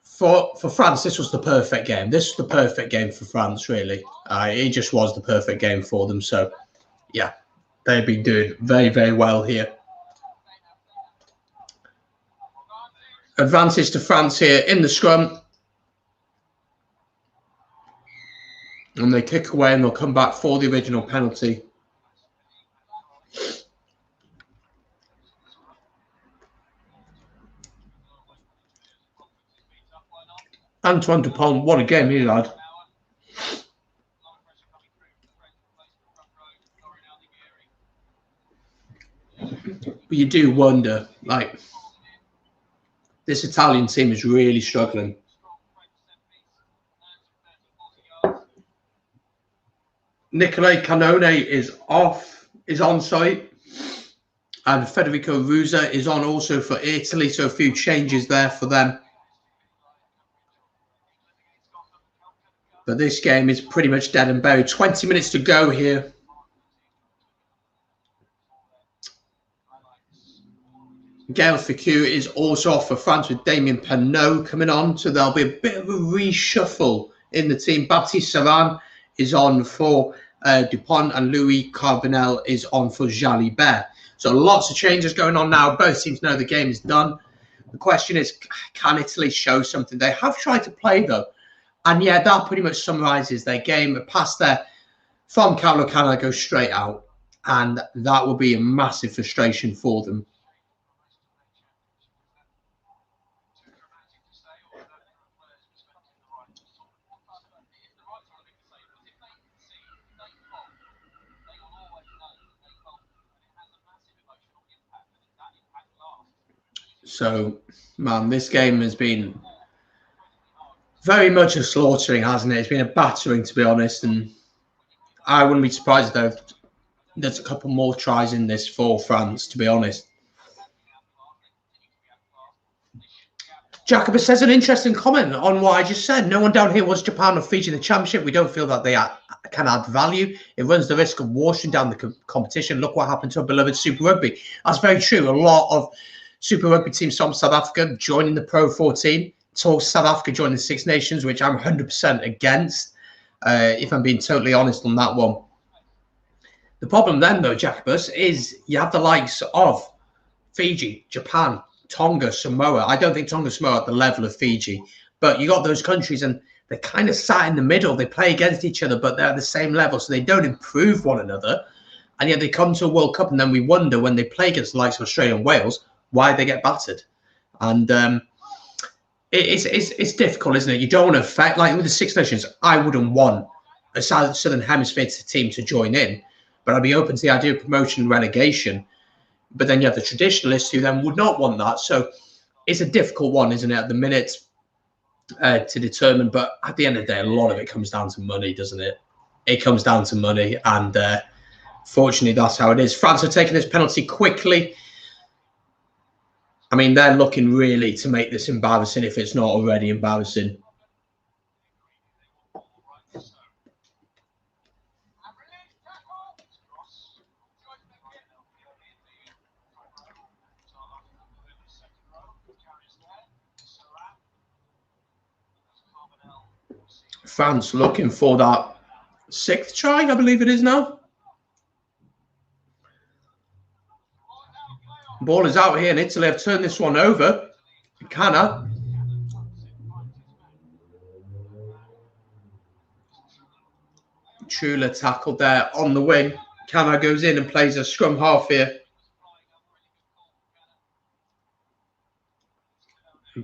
for France, this was the perfect game. This was the perfect game for France, really. It just was the perfect game for them. So, yeah, they've been doing very, very well here. Advantage to France here in the scrum. And they kick away and they'll come back for the original penalty. Antoine Dupont, what a game he had. But you do wonder, like, this Italian team is really struggling. Nicolai Cannone is on site, and Federico Rusa is on also for Italy, so a few changes there for them. But this game is pretty much dead and buried. 20 minutes to go here. Gaël Ficou is also off for France with Damien Penaud coming on, so there'll be a bit of a reshuffle in the team. Baptiste Saran is on for Dupont, and Louis Carbonel is on for Jalibert. So lots of changes going on now. Both teams know the game is done. The question is, can Italy show something? They have tried to play, though. And yeah, that pretty much summarises their game. A pass there from Carlo Canna goes straight out. And that will be a massive frustration for them. So, man, this game has been very much a slaughtering, hasn't it? It's been a battering, to be honest. And I wouldn't be surprised, though, if there's a couple more tries in this for France, to be honest. Jacobus says an interesting comment on what I just said. No one down here wants Japan or Fiji in the championship. We don't feel that they can add value. It runs the risk of washing down the competition. Look what happened to our beloved Super Rugby. That's very true. A lot of Super Rugby teams from South Africa joining the Pro 14. Talks South Africa joining the Six Nations, which I'm 100% against, if I'm being totally honest on that one. The problem then, though, Jacobus, is you have the likes of Fiji, Japan, Tonga, Samoa. I don't think Tonga, Samoa are at the level of Fiji, but you got those countries and they're kind of sat in the middle. They play against each other, but they're at the same level, so they don't improve one another. And yet they come to a World Cup, and then we wonder when they play against the likes of Australia and Wales, why they get battered. And it's difficult, isn't it? You don't want to affect, like with the Six Nations, I wouldn't want a Southern Hemisphere team to join in, but I'd be open to the idea of promotion and relegation. But then you have the traditionalists who then would not want that. So it's a difficult one, isn't it, at the minute to determine. But at the end of the day, a lot of it comes down to money, doesn't it? It comes down to money. And fortunately, that's how it is. France are taking this penalty quickly. I mean, they're looking really to make this embarrassing if it's not already embarrassing. France looking for that 6th try, I believe it is now. Ball is out here in Italy. I've turned this one over. Canna. Chula tackled there on the wing. Canna goes in and plays a scrum half here.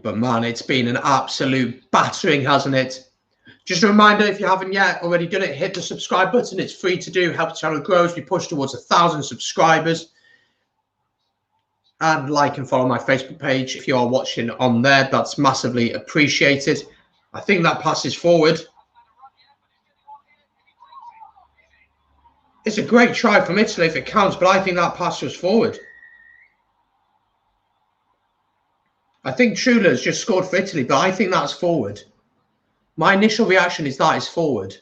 But man, it's been an absolute battering, hasn't it? Just a reminder, if you haven't yet already done it, hit the subscribe button. It's free to do. Help the channel grow as we push towards 1,000 subscribers. And like and follow my Facebook page if you are watching on there. That's massively appreciated. I think that passes forward. It's a great try from Italy if it counts, but I think that pass was forward. I think Chula's just scored for Italy, but I think that's forward. My initial reaction is that is forward.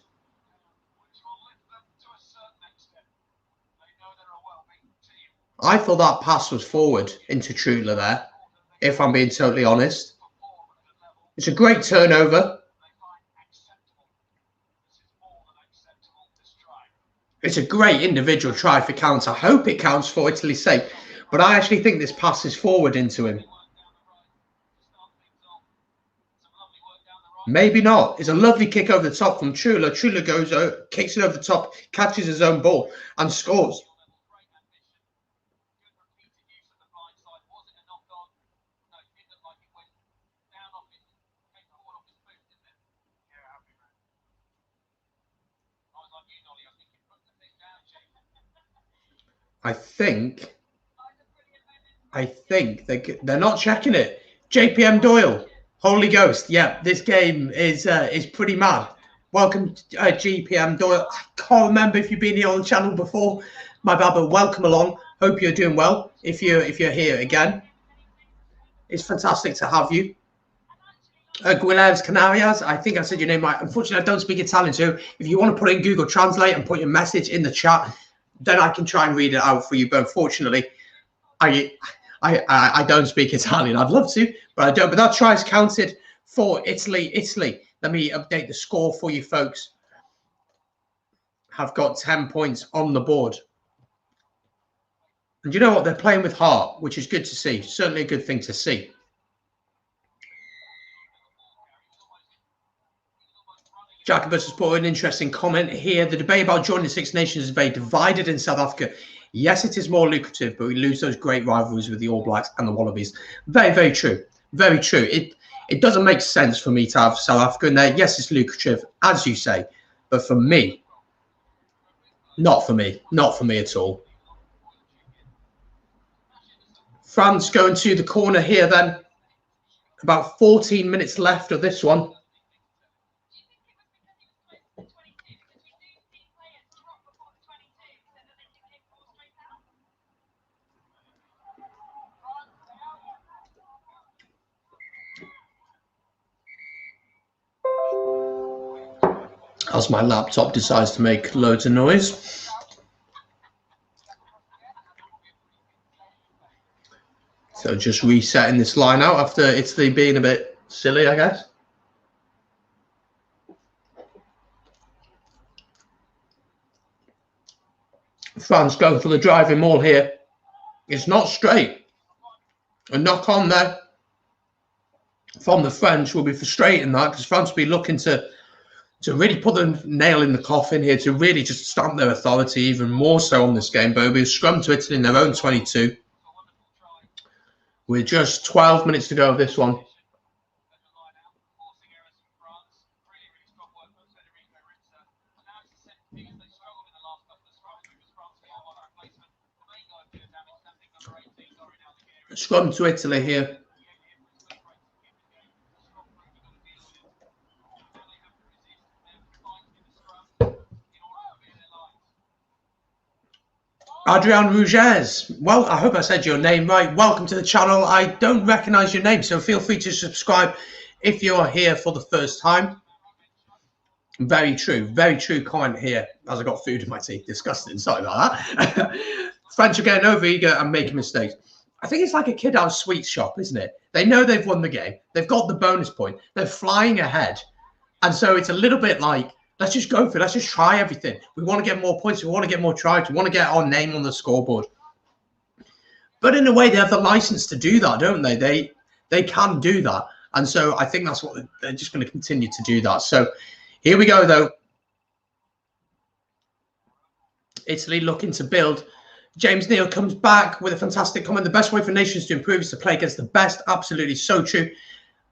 I thought that pass was forward into Chula there, if I'm being totally honest. It's a great turnover. It's a great individual try for counts. I hope it counts for Italy's sake, but I actually think this pass is forward into him. Maybe not. It's a lovely kick over the top from Chula. Chula goes, kicks it over the top, catches his own ball and scores. I think they're not checking it. JPM Doyle, Holy Ghost. Yeah, this game is pretty mad. Welcome, GPM Doyle. I can't remember if you've been here on the channel before. My bad, but welcome along. Hope you're doing well. If you're here again, it's fantastic to have you. Guilherme Canarias, I think I said your name right. Unfortunately, I don't speak Italian, so if you want to put it in Google Translate and put your message in the chat, then I can try and read it out for you. But unfortunately, I don't speak Italian. I'd love to, but I don't. But that try is counted for Italy. Italy. Let me update the score for you folks. Have got 10 points on the board. And you know what? They're playing with heart, which is good to see. Certainly a good thing to see. Jacobus has put an interesting comment here. The debate about joining the Six Nations is very divided in South Africa. Yes, it is more lucrative, but we lose those great rivalries with the All Blacks and the Wallabies. Very, very true. Very true. It doesn't make sense for me to have South Africa in there. Yes, it's lucrative, as you say. But for me, not for me. Not for me at all. France going to the corner here then. About 14 minutes left of this one. As my laptop decides to make loads of noise. So just resetting this line out after Italy being a bit silly, I guess. France going for the driving maul here. It's not straight. A knock on there from the French will be frustrating that, because France will be looking to really put the nail in the coffin here, to really just stamp their authority even more so on this game. But it'll be a scrum to Italy in their own 22. With just 12 minutes to go of this one. Scrum to Italy here. Adrian Rouges. Well, I hope I said your name right. Welcome to the channel. I don't recognize your name, so feel free to subscribe if you are here for the first time. Very true comment here. As I got food in my teeth. Disgusting. Sorry about that. French are getting over eager and making mistakes. I think it's like a kid out of a sweet shop, isn't it? They know they've won the game. They've got the bonus point. They're flying ahead. And so it's a little bit like, let's just go for it. Let's just try everything. We want to get more points. We want to get more tries. We want to get our name on the scoreboard. But in a way, they have the license to do that, don't they? They can do that. And so I think that's what they're just going to continue to do that. So here we go, though. Italy looking to build. James Neal comes back with a fantastic comment. The best way for nations to improve is to play against the best. Absolutely so true.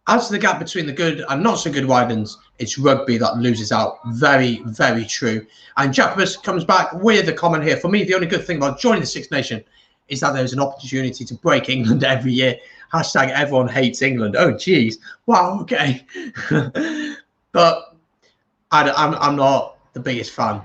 As to the gap between the good and not so good widens, it's rugby that loses out. Very, very true. And Jacobus comes back with a comment here. For me, the only good thing about joining the Six Nations is that there's an opportunity to break England every year. Hashtag everyone hates England. Oh, geez. Wow, okay. But I'm not the biggest fan.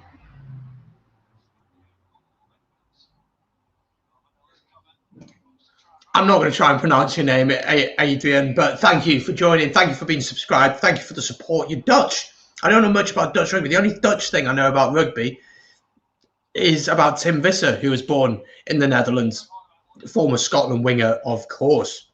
I'm not going to try and pronounce your name, Adrian, but thank you for joining. Thank you for being subscribed. Thank you for the support. You're Dutch. I don't know much about Dutch rugby. The only Dutch thing I know about rugby is about Tim Visser, who was born in the Netherlands, former Scotland winger, of course.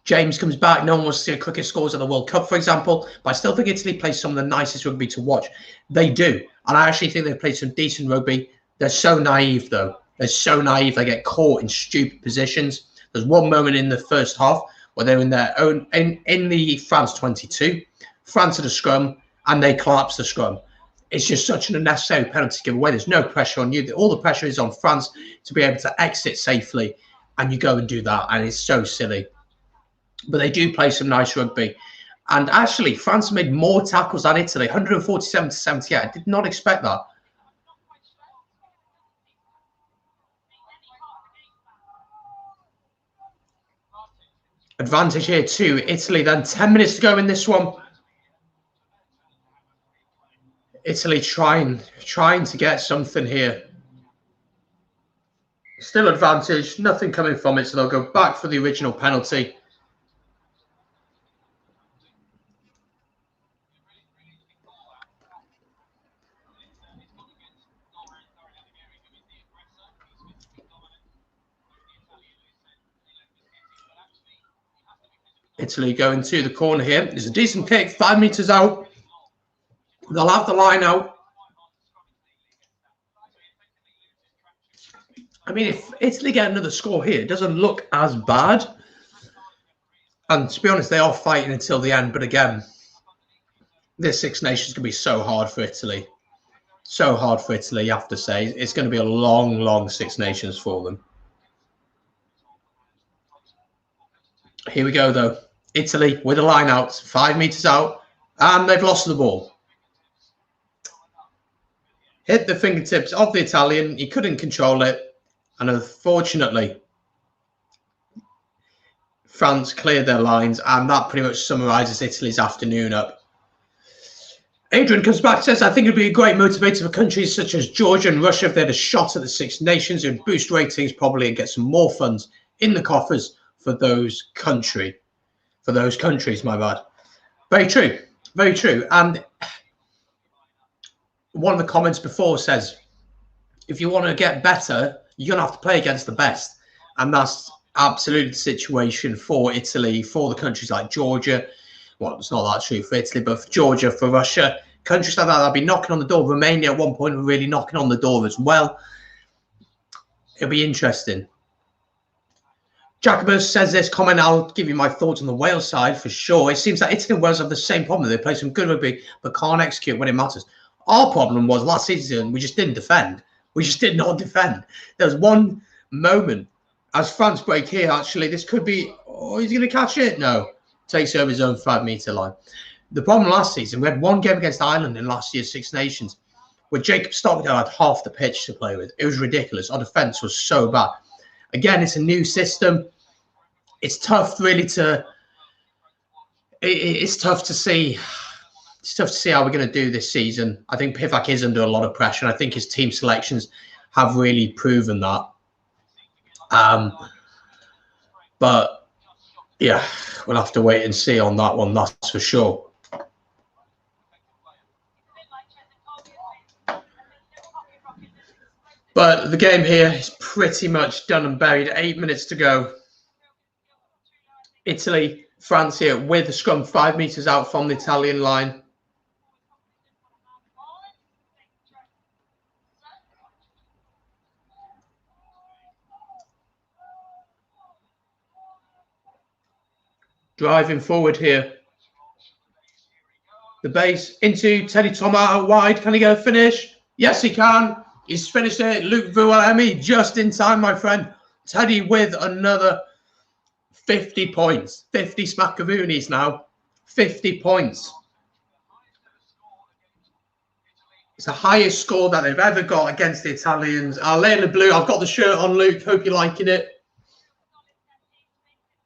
James comes back. No one wants to see cricket scores at the World Cup, for example, but I still think Italy plays some of the nicest rugby to watch. They do, and I actually think they've played some decent rugby. They're so naive, though. They're so naive. They get caught in stupid positions. There's one moment in the first half where they're in their own in the France 22. France at a scrum, and they collapse the scrum. It's just such an unnecessary penalty to give away. There's no pressure on you. All the pressure is on France to be able to exit safely, and you go and do that, and it's so silly. But they do play some nice rugby. And actually, France made more tackles than Italy, 147 to 78. I did not expect that. Advantage here to Italy then. 10 minutes to go in this one. Italy trying to get something here. Still advantage. Nothing coming from it, so they'll go back for the original penalty. Italy going to the corner here. It's a decent kick, 5 meters out. They'll have the line out. I mean, if Italy get another score here, it doesn't look as bad. And to be honest, they are fighting until the end. But again, this Six Nations can be so hard for Italy. So hard for Italy, you have to say. It's going to be a long, long Six Nations for them. Here we go, though. Italy with a line out, 5 meters out, and they've lost the ball. Hit the fingertips of the Italian. He couldn't control it. And unfortunately, France cleared their lines, and that pretty much summarises Italy's afternoon up. Adrian comes back and says, I think it would be a great motivator for countries such as Georgia and Russia if they had a shot at the Six Nations. It would boost ratings probably and get some more funds in the coffers for those countries. My bad. Very true. Very true. And one of the comments before says, if you want to get better, you're going to have to play against the best. And that's absolutely the situation for Italy, for the countries like Georgia. Well, it's not that true for Italy, but for Georgia, for Russia, countries like that, they'll be knocking on the door. Romania at one point were really knocking on the door as well. It'll be interesting. Jacobus says this comment, I'll give you my thoughts on the Wales side for sure. It seems that Italy and Wales have the same problem. They play some good rugby, but can't execute when it matters. Our problem was last season, we just didn't defend. We just did not defend. There was one moment as France break here, actually, this could be, oh, he's going to catch it? No. Takes over his own 5 meter line. The problem last season, we had one game against Ireland in last year's Six Nations where Jacob Stockdale had half the pitch to play with. It was ridiculous. Our defence was so bad. Again, it's a new system. It's tough, really, to. It's tough to see. It's tough to see how we're going to do this season. I think Pivac is under a lot of pressure, and I think his team selections have really proven that. But yeah, we'll have to wait and see on that one. That's for sure. But the game here is pretty much done and buried. 8 minutes to go. Italy, France here with the scrum 5 meters out from the Italian line. Driving forward here. The base into Teddy Thomas out wide. Can he get a finish? Yes, he can. He's finished it. Luke Vualemi just in time, my friend. Teddy with another 50 points. 50 smackaroonies now. 50 points. It's the highest score that they've ever got against the Italians. Layla Blue, I've got the shirt on, Luke. Hope you're liking it.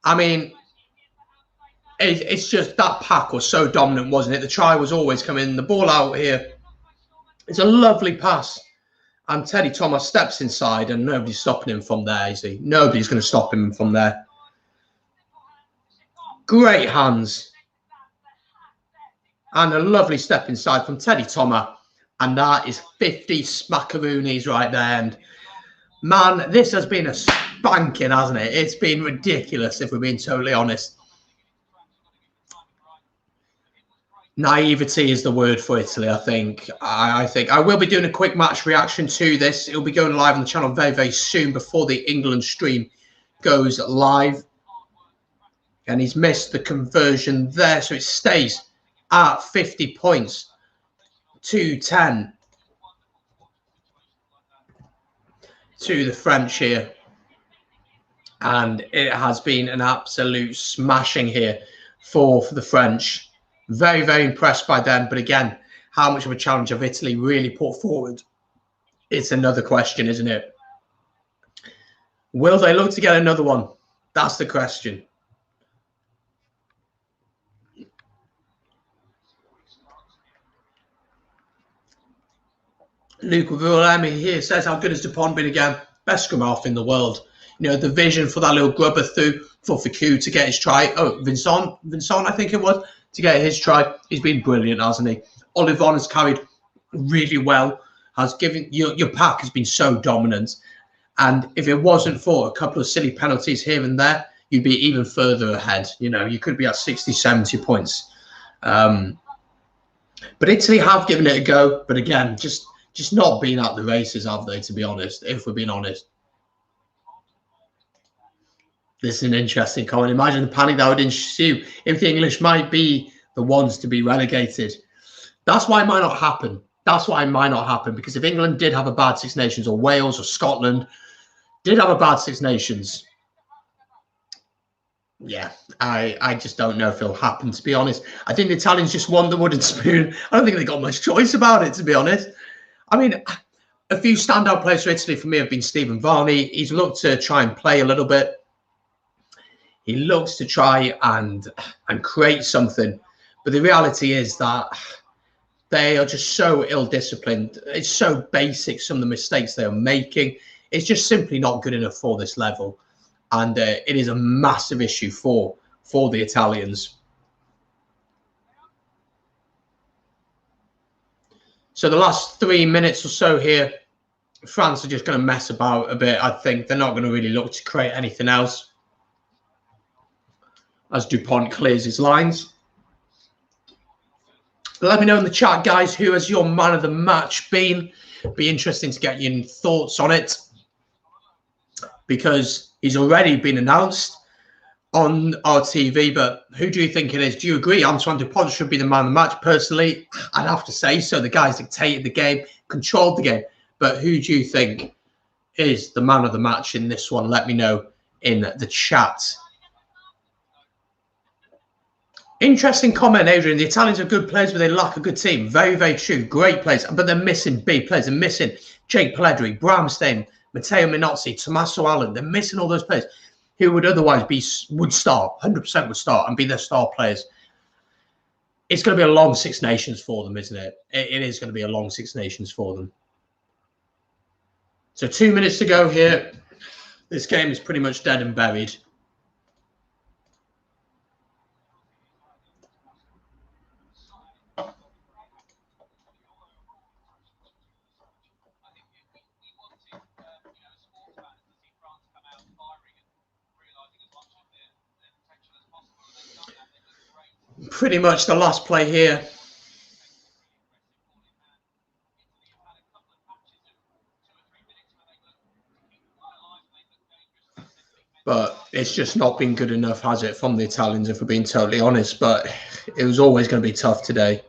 I mean, it's just that pack was so dominant, wasn't it? The try was always coming. The ball out here. It's a lovely pass. And Teddy Thomas steps inside and nobody's stopping him from there, is he? Nobody's going to stop him from there. Great hands. And a lovely step inside from Teddy Thomas. And that is 50 smackaroonies right there. And man, this has been a spanking, hasn't it? It's been ridiculous, if we're being totally honest. Naivety is the word for Italy, I think. I think I will be doing a quick match reaction to this. It'll be going live on the channel very, very soon before the England stream goes live. And he's missed the conversion there, so it stays at 50 points to 10 to the French here. And it has been an absolute smashing here for the French. Very, very impressed by them. But again, how much of a challenge have Italy really put forward? It's another question, isn't it? Will they look to get another one? That's the question. Luke Vualemi here says, how good has Dupont been again? Best scrum half in the world. You know, the vision for that little grubber through for Ficou to get his try. Oh, Vincent, I think it was, to get his try. He's been brilliant, hasn't he? Olivon has carried really well. Has given your pack has been so dominant. And if it wasn't for a couple of silly penalties here and there, you'd be even further ahead. You know, you could be at 60, 70 points. But Italy have given it a go. But again, just not been at the races, have they, to be honest, if we're being honest. This is an interesting comment. Imagine the panic that would ensue if the English might be the ones to be relegated. That's why it might not happen. That's why it might not happen. Because if England did have a bad Six Nations, or Wales or Scotland did have a bad Six Nations, yeah, I just don't know if it'll happen, to be honest. I think the Italians just won the wooden spoon. I don't think they got much choice about it, to be honest. I mean, a few standout players for Italy for me have been Stephen Varney. He's looked to try and play a little bit. He looks to try and create something. But the reality is that they are just so ill-disciplined. It's so basic, some of the mistakes they are making. It's just simply not good enough for this level. And it is a massive issue for the Italians. So the last 3 minutes or so here, France are just going to mess about a bit, I think. They're not going to really look to create anything else, as Dupont clears his lines. Let me know in the chat, guys, who has your man of the match been? Be interesting to get your thoughts on it, because he's already been announced on our TV. But who do you think it is? Do you agree Antoine Dupont should be the man of the match? Personally, I'd have to say so. The guys dictated the game, controlled the game. But who do you think is the man of the match in this one? Let me know in the chat. Interesting comment, Adrian. The Italians are good players, but they lack a good team. Very, very true. Great players, but they're missing big players. They're missing Jake Pelledri, Bramstein, Matteo Minozzi, Tommaso Allen. They're missing all those players who would otherwise would start, 100% would start and be their star players. It's going to be a long Six Nations for them, isn't it? It is going to be a long Six Nations for them. So 2 minutes to go here. This game is pretty much dead and buried. Pretty much the last play here. But it's just not been good enough, has it, from the Italians, if we're being totally honest. But it was always going to be tough today.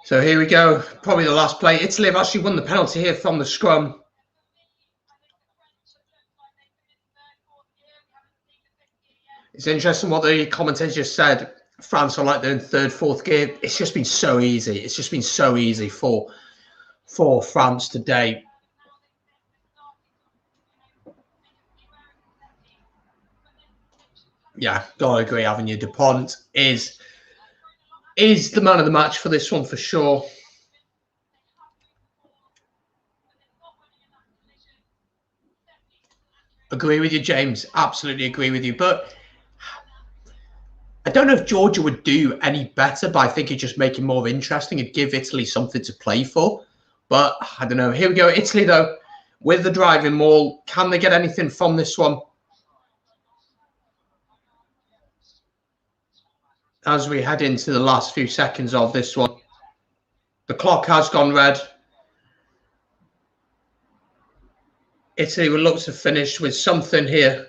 So here we go, probably the last play. Italy have actually won the penalty here from the scrum. It's interesting what the commentators just said. France are like they're in third, fourth gear. It's just been so easy. It's just been so easy for France today. Yeah, gotta agree. Avenue Dupont is the man of the match for this one for sure. Agree with you, James. Absolutely agree with you. But I don't know if Georgia would do any better, but I think it'd just make it more interesting. It'd give Italy something to play for. But I don't know. Here we go. Italy, though, with the driving maul. Can they get anything from this one? As we head into the last few seconds of this one. The clock has gone red. Italy will look to finish with something here.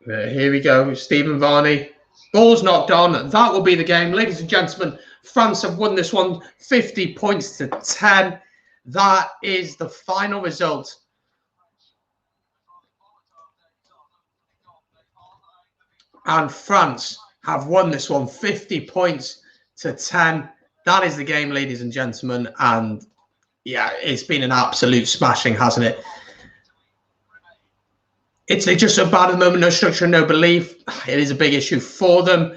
Here we go. Stephen Varney. Ball's knocked on. That will be the game. Ladies and gentlemen, France have won this one 50 points to 10. That is the final result. And France have won this one 50 points to 10. That is the game, ladies and gentlemen. And yeah, it's been an absolute smashing, hasn't it? Italy just so bad at the moment, no structure, no belief. It is a big issue for them.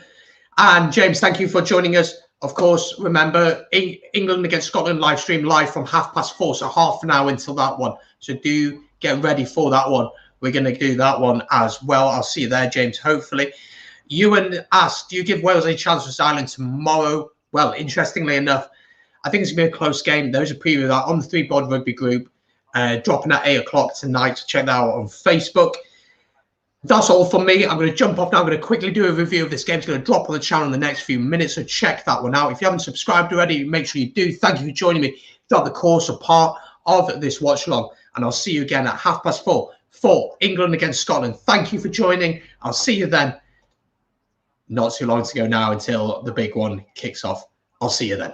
And James, thank you for joining us. Of course, remember, England against Scotland live stream live from 4:30, so half an hour until that one. So do get ready for that one. We're going to do that one as well. I'll see you there, James, hopefully. Ewan asked, do you give Wales a chance for Ireland tomorrow? Well, interestingly enough, I think it's going to be a close game. There's a preview of that on the 3 Bod Rugby group, dropping at 8 o'clock tonight. So check that out on Facebook. That's all from me. I'm going to jump off now. I'm going to quickly do a review of this game. It's going to drop on the channel in the next few minutes, so check that one out. If you haven't subscribed already, make sure you do. Thank you for joining me throughout the course or part of this watch along, and I'll see you again at 4:30 for England against Scotland. Thank you for joining. I'll see you then. Not too long to go now until the big one kicks off. I'll see you then.